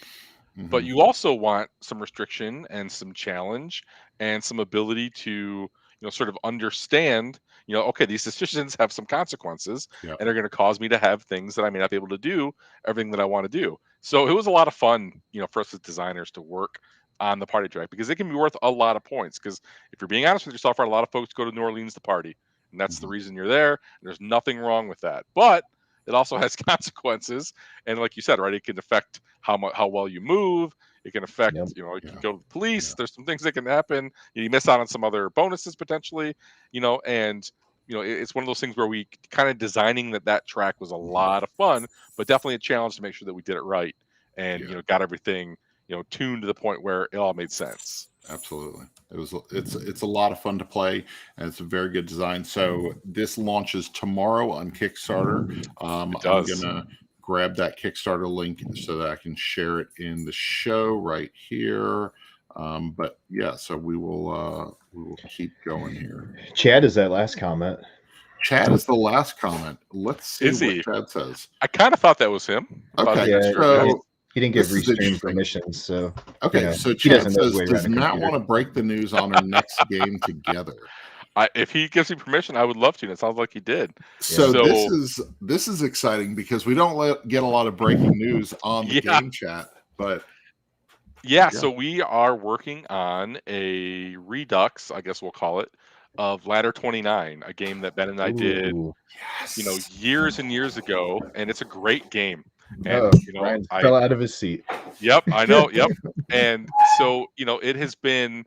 But Mhm. you also want some restriction and some challenge and some ability to, sort of understand, okay, these decisions have some consequences Yeah. and are going to cause me to have things that I may not be able to do everything that I want to do. So it was a lot of fun, for us as designers to work on the party track because it can be worth a lot of points. Because if you're being honest with yourself, right, a lot of folks go to New Orleans to party, and that's the Mhm. reason you're there. And there's nothing wrong with that. But it also has consequences, and like you said, right, it can affect how well you move. It can affect, Yep. it Yeah. can go to the police. Yeah. There's some things that can happen. You miss out on some other bonuses potentially, and it's one of those things where we kind of designing that track was a Mhm. lot of fun, but definitely a challenge to make sure that we did it right and Yeah. got everything tuned to the point where it all made sense. Absolutely. It's a lot of fun to play, and it's a very good design. So this launches tomorrow on Kickstarter. It I'm does. gonna grab that Kickstarter link so that I can share it in the show right here. But yeah, so we will keep going here. Chad is that last comment. Chad is the last comment. Let's see Is what he? Chad says. I kind of thought that was him. I thought Okay, he Yeah, just shared that. he, so he didn't give this is restream interesting. permissions, so Okay, so he Chad doesn't know his says, way around "Does a Matt computer. want to break the news on our next game together?" If he gives me permission, I would love to. And it sounds like he did. So Yeah. this is exciting because we don't get a lot of breaking news on the Yeah. game chat, but Yeah, yeah. so we are working on a redux, I guess we'll call it, of Ladder 29, a game that Ben and I did, Ooh. Yes. years and years ago, and it's a great game. Oh, And Ryan I fell out of his seat. yep, I know, yep. And so, it has been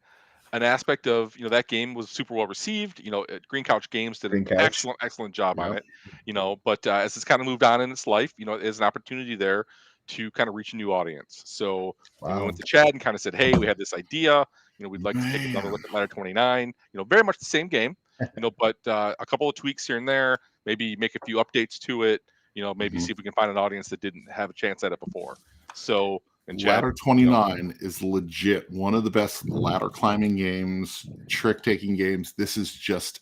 an aspect of, that game was super well received. Green Couch Games did an Green couch. excellent job on Yep. it. But as it's kind of moved on in its life, there's an opportunity there to kind of reach a new audience. So when we Wow. went to Chad and kind of said, hey, we had this idea, we'd like to take another Man. look at Ladder 29. Very much the same game, but a couple of tweaks here and there, maybe make a few updates to it. Maybe Mhm. see if we can find an audience that didn't have a chance at it before. So, and Chad, Ladder 29 is legit one of the best ladder climbing games, trick taking games. This is just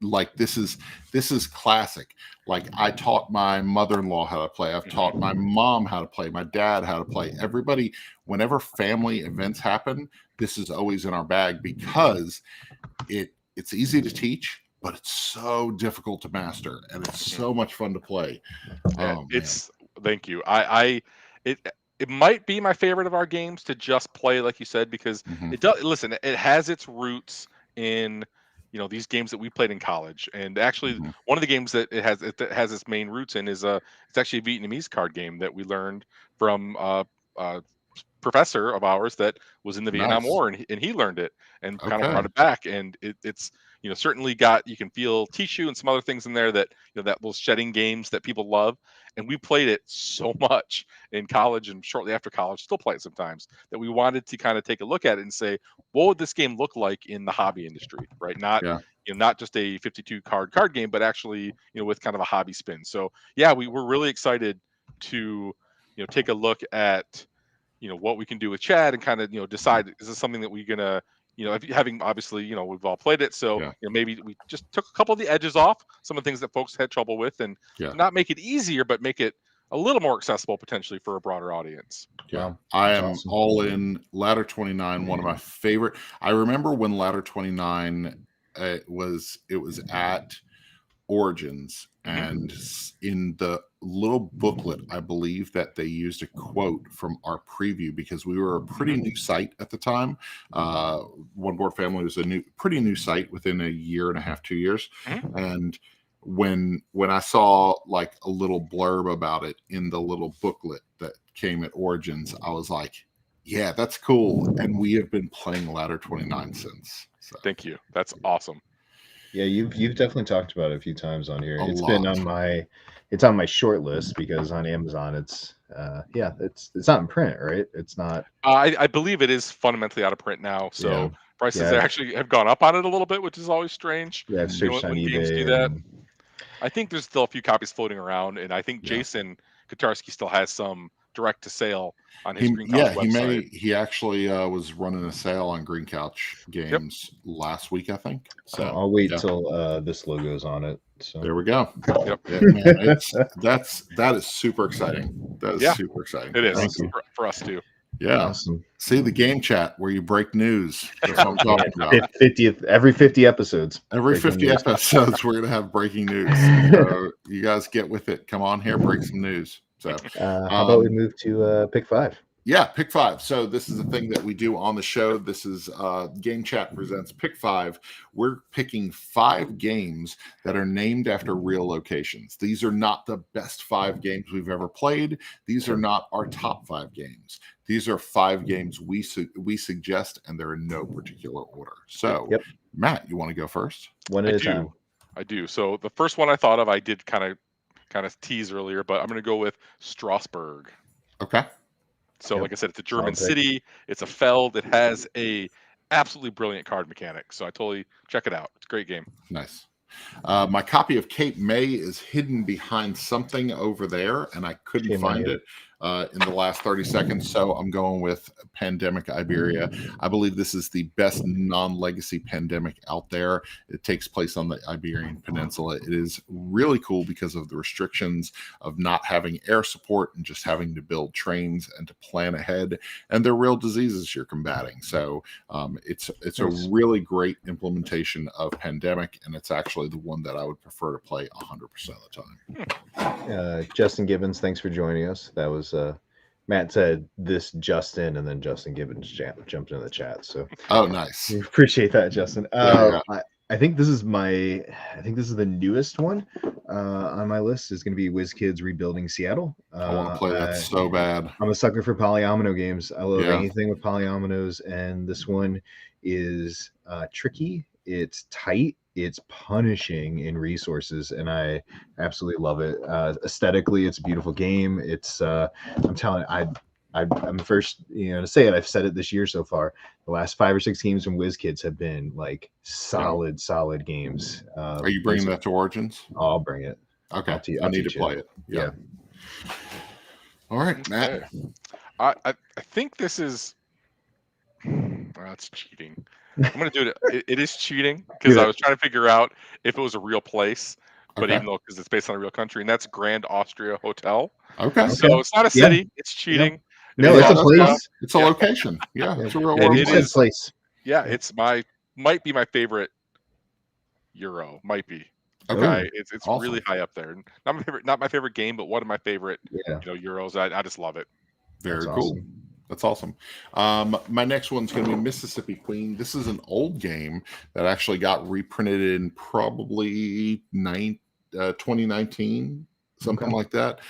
like this is classic. Like I taught my mother-in-law how to play. I've taught my mom how to play, my dad how to play. Everybody, whenever family events happen, this is always in our bag because it's easy to teach, but it's so difficult to master and it's Mhm. so much fun to play. Oh man. It's thank you. It it might be my favorite of our games to just play, like you said, because Mhm. it does. Listen, it has its roots in these games that we played in college, and actually Mhm. one of the games that it has its main roots in is it's actually a Vietnamese card game that we learned from uh professor of ours that was in the Vietnam Nice. War, and he learned it and kind of Okay. brought it back. And it's certainly got, you can feel Tishu and some other things in there that that those shedding games that people love. And we played it so much in college and shortly after college, still play it sometimes, that we wanted to kind of take a look at it and say, what would this game look like in the hobby industry, right? Not Yeah. not just a 52 card game, but actually with kind of a hobby spin. So yeah, we were really excited to take a look at what we can do with Chad and kind of decide, is this something that we're gonna if having, obviously, we've all played it, so Yeah. maybe we just took a couple of the edges off, some of the things that folks had trouble with, and Yeah. to not make it easier but make it a little more accessible potentially for a broader audience. Yeah. Wow. I That's am awesome. all in Ladder 29, one of my favorite. I remember when Ladder 29 it was at Origins, and in the little booklet, I believe that they used a quote from our preview because we were a pretty new site at the time. One Board Family was pretty new site within a year and a half, 2 years, Mhm. and when I saw like a little blurb about it in the little booklet that came at Origins, I was like, yeah, that's cool. And we have been playing Ladder 29 since. So Thank you, that's awesome. Yeah, you've definitely talked about it a few times on here. a It's been lot. on my short list because on Amazon it's it's not in print, right? It's not. I believe it is fundamentally out of print now, Yeah. so prices Yeah. actually have gone up on it a little bit, which is always strange. Yeah, I've searched on When games do eBay that. and I think there's still a few copies floating around, and I think Yeah. Jason Kotarski still has some direct to sale on his Green Couch website. He actually was running a sale on Green Couch games last week, I think. So I'll wait till this logo's on it. So there we go. Yep. Yeah, man, that is super exciting. That is super exciting. It is Awesome. for us too. Yeah. Awesome. See the game chat where you break news. That's what I'm talking about. 50th every 50 episodes. Every breaking 50 news. episodes, we're gonna have breaking news. So you guys get with it. Come on here, break some news. So how about we move to pick 5? yeah, pick 5. So this is a thing that we do on the show. This is Game Chat presents Pick 5. We're picking 5 games that are named after real locations. These are not the best 5 games we've ever played. These are not our top 5 games. These are 5 games we suggest, and they're in no particular order. So, Matt, you want to go first? One at a time. I do. So the first one I thought of, I did kind of tease earlier, but I'm going to go with Strasbourg. Okay. So, like I said, it's a German city. It's a Feld. It has a absolutely brilliant card mechanic. So I totally check it out. It's a great game. Nice. My copy of Cape May is hidden behind something over there, and I couldn't find it in the last 30 seconds. So I'm going with Pandemic Iberia. I believe this is the best non-legacy Pandemic out there. It takes place on the Iberian Peninsula. It is really cool because of the restrictions of not having air support and just having to build trains and to plan ahead. And they're real diseases you're combating. So it's a really great implementation of Pandemic, and it's actually the one that I would prefer to play 100% of the time. Justin Gibbons, thanks for joining us. That was Matt said this Justin, and then Justin Gibbons jumped into the chat. So nice. We appreciate that, Justin. I think this is the newest one on my list. Is going to be WizKids Rebuilding Seattle. I want to play that so bad. I'm a sucker for polyomino games. I love anything with polyominoes, and this one is tricky. It's tight. It's punishing in resources, and I absolutely love it. Aesthetically, it's a beautiful game. It's I'm telling you, I'm the first to say it. I've said it this year so far. The last 5 or 6 games from WizKids have been like solid games. Are you bringing that to Origins? I'll bring it. Okay, I need to play it. Yeah. All right, Matt. I think this is. That's cheating. I'm going to do it. It is cheating because I was trying to figure out if it was a real place, but even though because it's based on a real country, and that's Grand Austria Hotel. Okay. So it's not a city. It's cheating. No, it's a place. It's a location. Yeah, it's a real place. Yeah, it's might be my favorite Euro. Might be. Okay. It's awesome. Really high up there. Not my favorite game, but one of my favorite Euros. I just love it. Very cool. Awesome. That's awesome. My next one's going to be Mississippi Queen. This is an old game that actually got reprinted in probably 2019, something like that.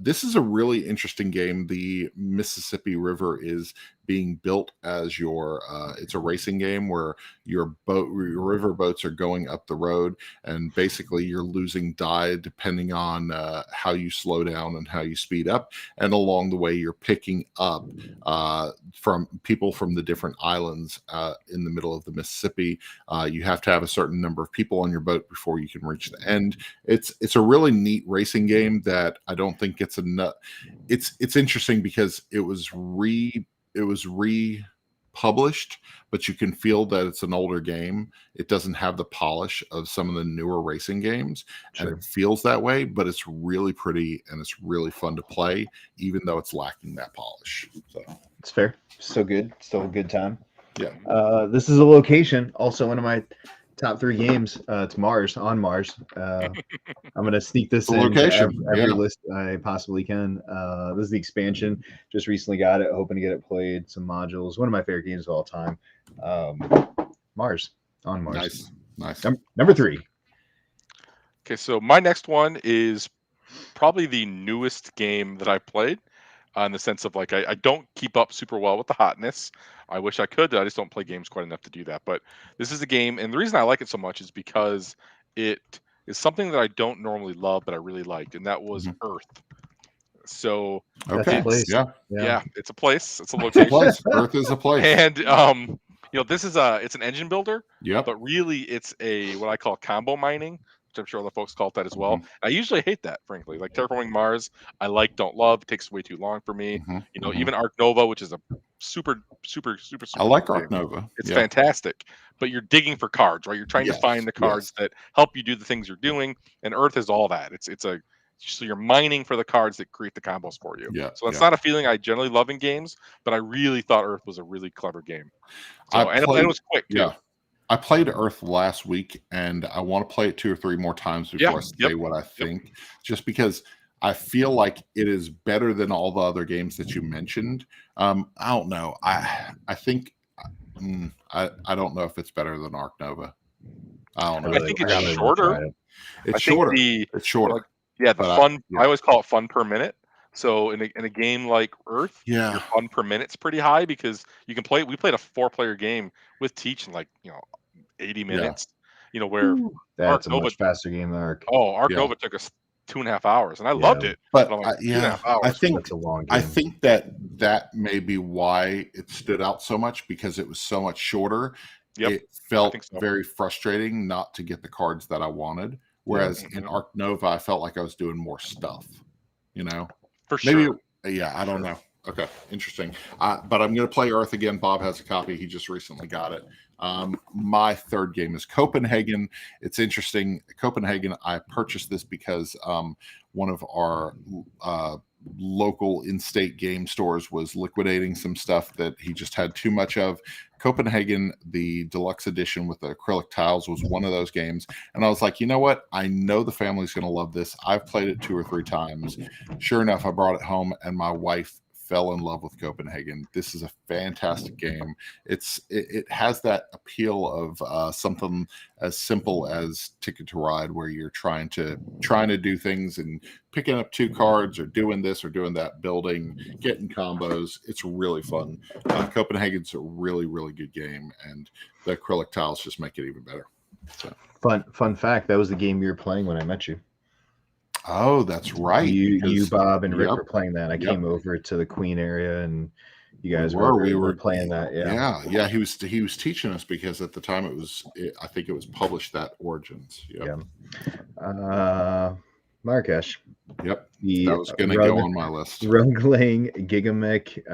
This is a really interesting game. The Mississippi River is being built as your it's a racing game where your river boats are going up the road, and basically you're losing die depending on how you slow down and how you speed up, and along the way you're picking up from people from the different islands in the middle of the Mississippi. You have to have a certain number of people on your boat before you can reach the end. It's a really neat racing game that I don't think gets enough. It's interesting because it was republished, but you can feel that it's an older game. It doesn't have the polish of some of the newer racing games, and it feels that way, but it's really pretty and it's really fun to play, even though it's lacking that polish. So it's fair. Still good. Still a good time. Yeah. This is a location. Also one of my top 3 games. It's Mars, on Mars. I'm going to sneak this in every list I possibly can. This is the expansion. Just recently got it. Hoping to get it played. Some modules. One of my favorite games of all time. Mars, on Mars. Nice. Number 3. Okay, so my next one is probably the newest game that I played. In the sense of like I don't keep up super well with the hotness. I wish I could. I just don't play games quite enough to do that. But this is a game, and the reason I like it so much is because it is something that I don't normally love, but I really liked, and that was Earth. So okay, yeah, it's a place. It's a location. Earth is a place, and this is it's an engine builder. Yeah, but really it's a what I call combo mining. which I'm sure other folks call it that as well. I usually hate that, frankly. Like Terraforming Mars, I don't love. It takes way too long for me. Even Ark Nova, which is a super I like duper Ark game. Nova. It's fantastic, but you're digging for cards, right? You're trying to find the cards that help you do the things you're doing, and Earth is all that. So you're mining for the cards that create the combos for you. So that's not a feeling I generally love in games, but I really thought Earth was a really clever game. So and it was quick too. Yeah. I played Earth last week, and I want to play it 2 or 3 more times before I say what I think, just because I feel like it is better than all the other games that you mentioned. I don't know. I think I don't know if it's better than Ark Nova. I don't know. I think it's shorter. It's shorter. It's shorter. Like, the fun. I always call it fun per minute. So in a game like Earth, your fun per minute's pretty high because you can play. We played a 4-player game with Teach in 80 minutes. Where that's a much faster game than Ark. Oh, Ark Nova took us 2.5 hours, and I loved it. But I'm like, 2.5 hours. I think that's a long game. I think that may be why it stood out so much, because it was so much shorter. It felt very frustrating not to get the cards that I wanted. Whereas in Ark Nova, I felt like I was doing more stuff. For sure. Maybe, I don't know. Okay, interesting. But I'm going to play Earth again. Bob has a copy. He just recently got it. My third game is Copenhagen. It's interesting. Copenhagen, I purchased this because one of our local in-state game stores was liquidating some stuff that he just had too much of. Copenhagen, the deluxe edition with the acrylic tiles, was one of those games. And I was like, you know what? I know the family's going to love this. I've played it 2 or 3 times. Sure enough, I brought it home, and my wife fell in love with Copenhagen. This is a fantastic game. It has that appeal of something as simple as Ticket to Ride, where you're trying to do things and picking up 2 cards or doing this or doing that, building, getting combos. It's really fun. Copenhagen's a really, really good game, and the acrylic tiles just make it even better. So. Fun fact, that was the game you were playing when I met you. Oh, that's right. You, Bob, and Rick were playing that. I came over to the Queen area, and you guys were playing that. Yeah. He was teaching us, because at the time I think it was published that Origins. Marrakesh. Yep. That was going to go on my list. Rogueling Gigamech.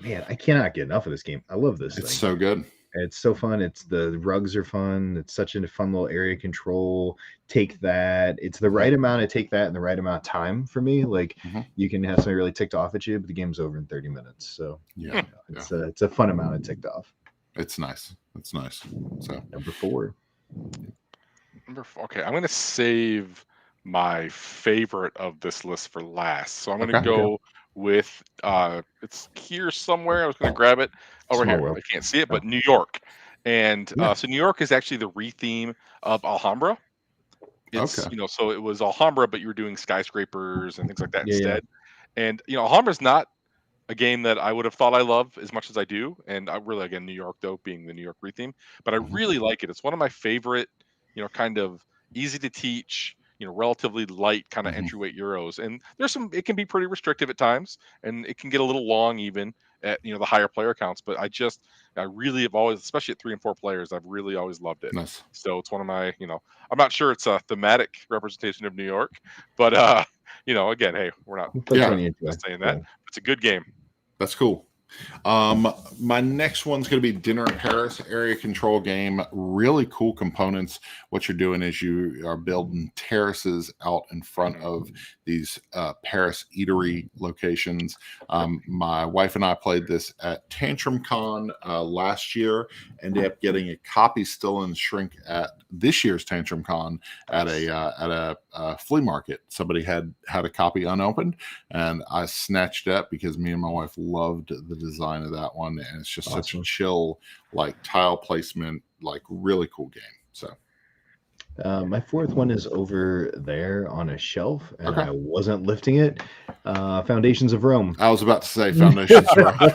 Man, I cannot get enough of this game. I love this thing. It's so good. It's so fun. The rugs are fun. It's such a fun little area control. Take that. It's the right amount of take that and the right amount of time for me. Like you can have somebody really ticked off at you, but the game's over in 30 minutes. So it's a fun amount of ticked off. It's nice. It's nice. So number 4. Okay, I'm going to save my favorite of this list for last. So I'm going to go with it's here somewhere. I was going to grab it over here. World. I can't see it, but New York. And so New York is actually the re-theme of Alhambra. It's so it was Alhambra, but you were doing skyscrapers and things like that instead. And Alhambra's not a game that I would have thought I love as much as I do. And I really, again, New York though, being the New York re-theme, but I really like it. It's one of my favorite, kind of easy to teach, relatively light kind of entry-weight Euros. And it can be pretty restrictive at times, and it can get a little long even at, the higher player counts. But I really have always, especially at 3 and 4 players, I've really always loved it. Nice. So it's one of my, I'm not sure it's a thematic representation of New York, but, again, hey, we're not just saying that. It's a good game. That's cool. My next one's going to be Dinner in Paris, area control game. Really cool components. What you're doing is you are building terraces out in front of these Paris eatery locations. My wife and I played this at Tantrum Con last year. Ended up getting a copy still in shrink at this year's Tantrum Con at a flea market. Somebody had a copy unopened, and I snatched it up because me and my wife loved the design of that one, and it's just such a chill, like tile placement, like really cool game. So my 4th one is over there on a shelf, and I wasn't lifting it. Foundations of Rome. I was about to say Foundations of Rome.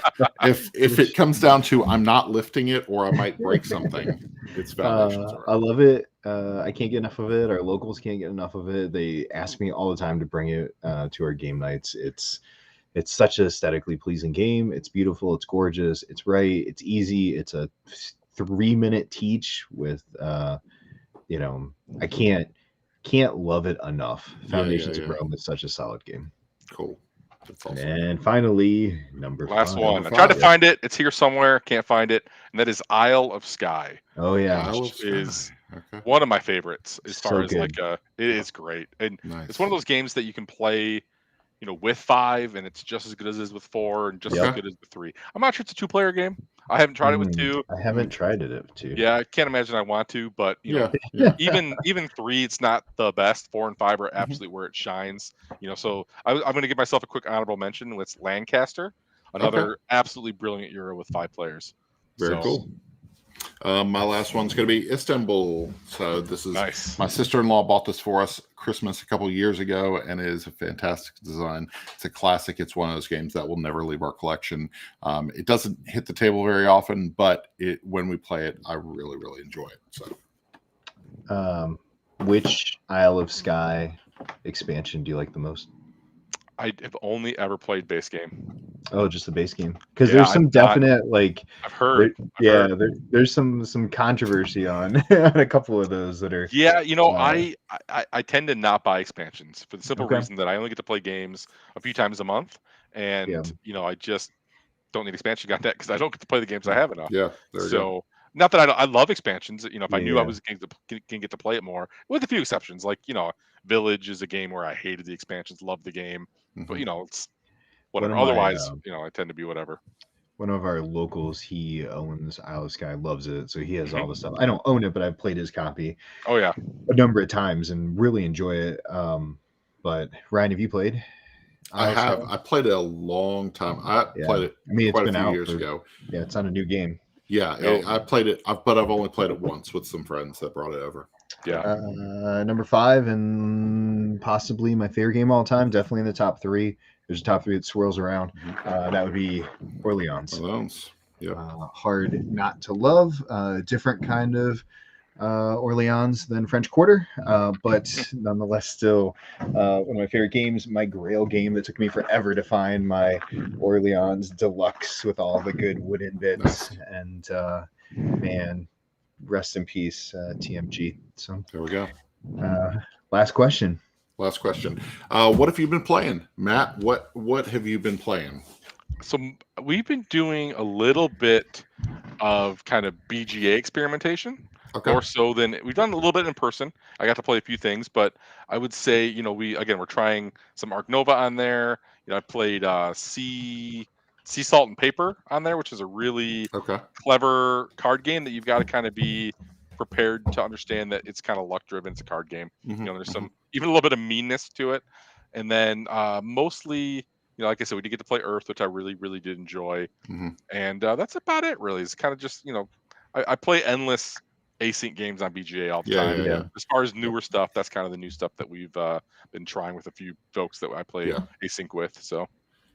If it comes down to I'm not lifting it or I might break something, it's Foundations of Rome. I love it. I can't get enough of it. Our locals can't get enough of it. They ask me all the time to bring it to our game nights. It's such an aesthetically pleasing game. It's beautiful. It's gorgeous. It's right. It's easy. It's a 3-minute teach with, I can't can't love it enough. Foundations yeah. of Rome is such a solid game. Cool. That's awesome. And finally, number Last 5. one. Number I tried to 5. find it. It's here somewhere. Can't find it. And that is Isle of Skye. Oh yeah, Isle of Which Skye. is Okay. one of my favorites as So far as good. like it is great. And Nice. it's one of those games that you can play, you know, with 5, and it's just as good as it is with 4, and just as Yep. good as with 3. I'm not sure it's a 2-player game. I haven't tried it with 2. I haven't tried it at 2. Yeah, I can't imagine I want to, but you know, Yeah. even 3, it's not the best. 4 and 5 are absolutely where it shines. You know, so I'm going to give myself a quick honorable mention with Lancaster, another absolutely brilliant Euro with 5 players. Very cool. My last one's going to be Istanbul. So this is Nice. My sister-in-law bought this for us Christmas a couple years ago, and it is a fantastic design. It's a classic. It's one of those games that will never leave our collection. It doesn't hit the table very often, but when we play it, I really, really enjoy it. So, which Isle of Skye expansion do you like the most? I have only ever played base game. Oh, just the base game, because Yeah, there's some definite like I've heard. there's some controversy on on a couple of those that are. Yeah, you know, I tend to not buy expansions for the simple Okay. reason that I only get to play games a few times a month, and you know, I just don't need expansion content because I don't get to play the games I have enough. yeah. There we go. So not that I love expansions. You know, if I knew I Yeah. was going to get to play it more, with a few exceptions, like you know, Village is a game where I hated the expansions, loved the game, but you know, it's whatever. One of my, Otherwise, you know, I tend to be whatever. One of our locals, he owns Isle of Skye, loves it, so he has all the stuff. I don't own it, but I've played his copy Oh yeah. a number of times and really enjoy it. But Ryan, have you played? I have. I played it a long time. I played it I mean, it's quite a been few out years ago. Yeah, it's not a new game. Yeah, I played it, but I've only played it once with some friends that brought it over. Yeah. Number 5 and possibly my favorite game of all time, definitely in the top 3. There's a top 3 that swirls around. That would be Orleans. Yeah. Hard not to love. Different kind of Orleans than French Quarter, but nonetheless still one of my favorite games. My Grail game that took me forever to find my Orleans Deluxe with all the good wooden bits. Nice. And man, rest in peace, TMG. So There we go. last question. What have you been playing, Matt? What have you been playing? So we've been doing a little bit of kind of BGA experimentation. Okay. More so than we've done a little bit in person. I got to play a few things, but I would say, you know, we're trying some Arc Nova on there. You know, I played Sea Salt and Paper on there, which is a really clever card game that you've got to kind of be prepared to understand that it's kind of luck driven. It's a card game. You know, there's some even a little bit of meanness to it. And then mostly, you know, like I said, we did get to play Earth, which I really, really did enjoy. And that's about it, really. It's kind of just, you know, I play endless async games on BGA all the time. Yeah. As far as newer stuff, that's kind of the new stuff that we've been trying with a few folks that I play async with. So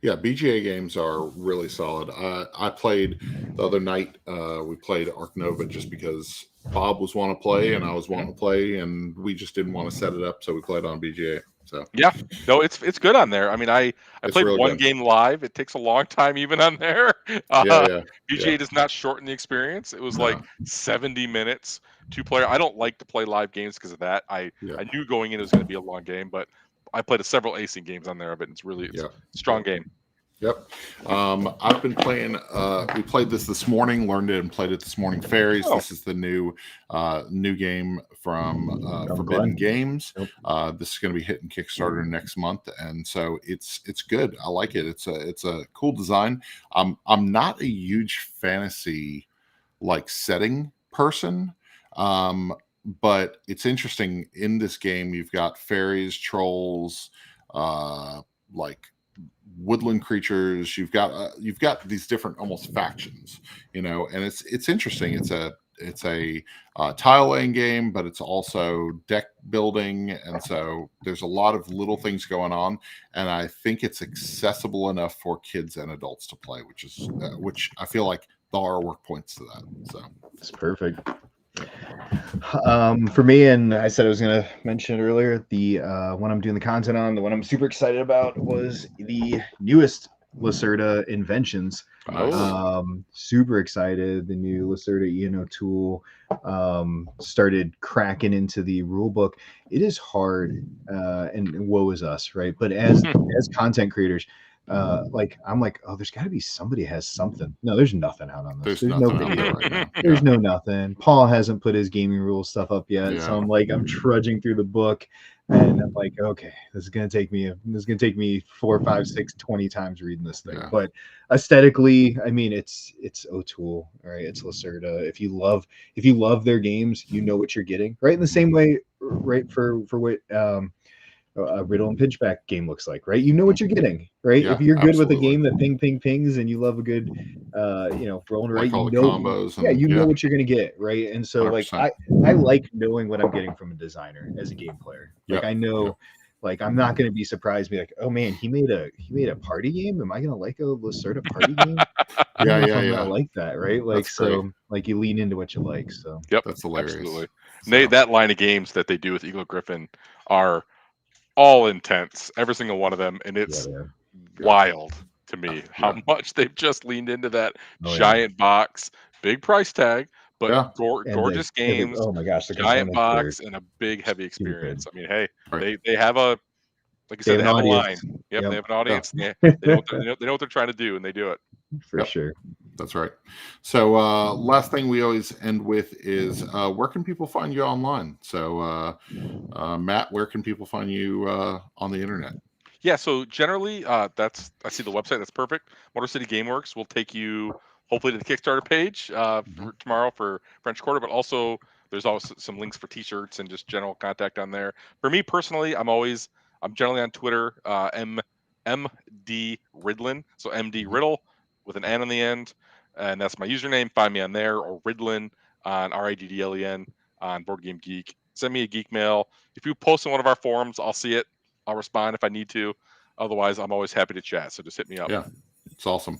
yeah, BGA games are really solid. I played the other night. We played Arc Nova just because Bob was wanting to play and I was wanting to play, and we just didn't want to set it up, so we played on BGA. So yeah, no, it's good on there. I mean, I played really one good. game live. It takes a long time even on there. BGA does not shorten the experience. It was like 70 minutes, 2-player. I don't like to play live games because of that. I knew going in it was going to be a long game, but I played several async games on there of it. It's really a strong game. Yep. I've been playing. We played this morning. Learned it and played it this morning. Fairies. This is the new game from Forbidden Games. This is going to be hitting Kickstarter next month, and so it's good. I like it. It's a cool design. I'm not a huge fantasy like setting person, but it's interesting. In this game, you've got fairies, trolls, like woodland creatures. You've got these different almost factions, you know, and it's interesting. It's a tile laying game, but it's also deck building, and so there's a lot of little things going on, and I think it's accessible enough for kids and adults to play, which I feel like the artwork points to that. So it's perfect. For me, and I said I was going to mention it earlier, the one I'm doing the content on, the one I'm super excited about was the newest Lacerda inventions. Super excited. The new Lacerda ENO tool started cracking into the rule book. It is hard, and woe is us, right? But as content creators, like I'm like, oh, there's got to be somebody has something. No, there's nothing out on this. There's no video right now. There's no nothing. Paul hasn't put his gaming rules stuff up yet, so I'm trudging through the book. And I'm like, okay, this is gonna take me 4, 5, 6, 20 times reading this thing. But aesthetically, I mean, it's O'Toole, right? It's Lacerda. If you love their games, you know what you're getting, right? In the same way, right? For what a Riddle and Pinchback game looks like, right? You know what you're getting, right? If you're good with a game that pings, and you love a good, rolling right, all the combos. You know what you're gonna get, right? And so 100%. Like I like knowing what I'm getting from a designer as a game player. Like I know, like I'm not gonna be surprised, be like, oh man, he made a party game. Am I gonna like a Lacerda party game? I'm gonna like that, right? Like that's so, great. Like you lean into what you like. So that's hilarious. Absolutely. So. That line of games that they do with Eagle Griffin are all intense, every single one of them, and it's wild to me how much they've just leaned into that giant box, big price tag, but gorgeous games. Oh my gosh, the giant box and a big heavy experience. I mean, hey, they have a, like I said, they have a line. Yep, they have an audience. They know what they're trying to do, and they do it for sure. That's right. So last thing we always end with is where can people find you online? So Matt, where can people find you on the internet? Yeah, so generally I see the website. That's perfect. Motor City Gameworks will take you hopefully to the Kickstarter page for tomorrow for French Quarter, but also there's also some links for t-shirts and just general contact on there. For me personally, I'm generally on Twitter, MD Riddlin, so MD Riddle with an N on the end. And that's my username. Find me on there, or Riddlin on RIDDLEN on Board Game Geek. Send me a geek mail. If you post in one of our forums, I'll see it. I'll respond if I need to. Otherwise, I'm always happy to chat. So just hit me up. Yeah, it's awesome.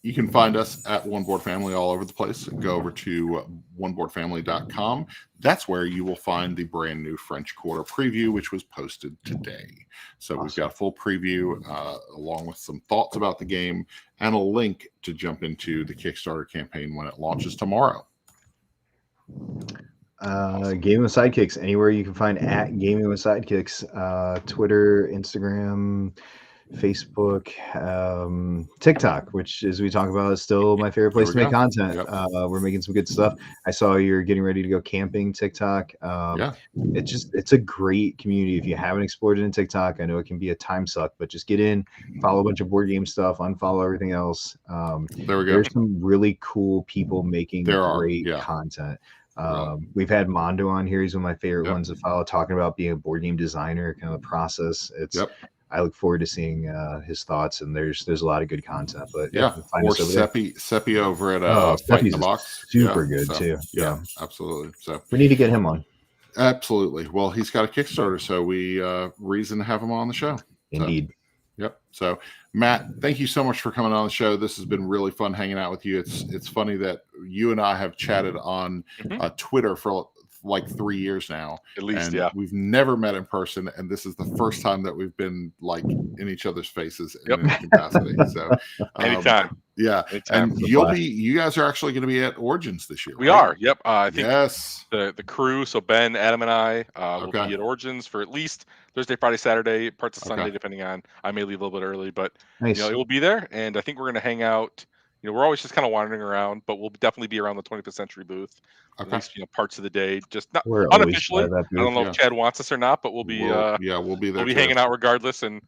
You can find us at One Board Family all over the place. Go over to oneboardfamily.com. That's where you will find the brand new French Quarter preview, which was posted today. So we've got a full preview along with some thoughts about the game and a link to jump into the Kickstarter campaign when it launches tomorrow. Gaming with Sidekicks, anywhere you can find at Gaming with Sidekicks, Twitter, Instagram, Facebook, TikTok, which, as we talk about, is still my favorite place to make content. We're making some good stuff. I saw you're getting ready to go camping. TikTok, it's a great community. If you haven't explored it in TikTok, I know it can be a time suck, but just get in, follow a bunch of board game stuff, unfollow everything else. There we go. There's some really cool people making great content. We've had Mondo on here. He's one of my favorite ones to follow, talking about being a board game designer, kind of the process. It's I look forward to seeing his thoughts, and there's a lot of good content. But or Seppi over at Fight in the Box, super good too. Yeah, absolutely. So we need to get him on. Absolutely. Well, he's got a Kickstarter, so we reason to have him on the show. Indeed. So Matt, thank you so much for coming on the show. This has been really fun hanging out with you. It's funny that you and I have chatted on Twitter for like 3 years now, at least. We've never met in person, and this is the first time that we've been like in each other's faces in any capacity. So anytime. And you guys are actually going to be at Origins this year. We are. I think the crew, so Ben, Adam, and I will be at Origins for at least Thursday, Friday, Saturday, parts of Sunday, depending on. I may leave a little bit early, but it will be there, and I think we're going to hang out. We're always just kind of wandering around, but we'll definitely be around the 25th Century booth. At least parts of the day, just not unofficially. I don't know if Chad wants us or not, but we'll be we'll be there. We'll be hanging out regardless and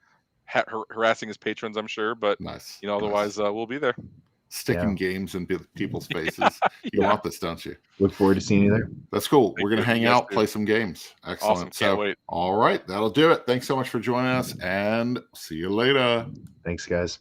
harassing his patrons, I'm sure. But otherwise, we'll be there. Sticking games in people's faces. You want this, don't you? Look forward to seeing you there. That's cool. We're going to hang out, play some games. Excellent. Awesome. Can't wait. All right, that'll do it. Thanks so much for joining us, and see you later. Thanks, guys.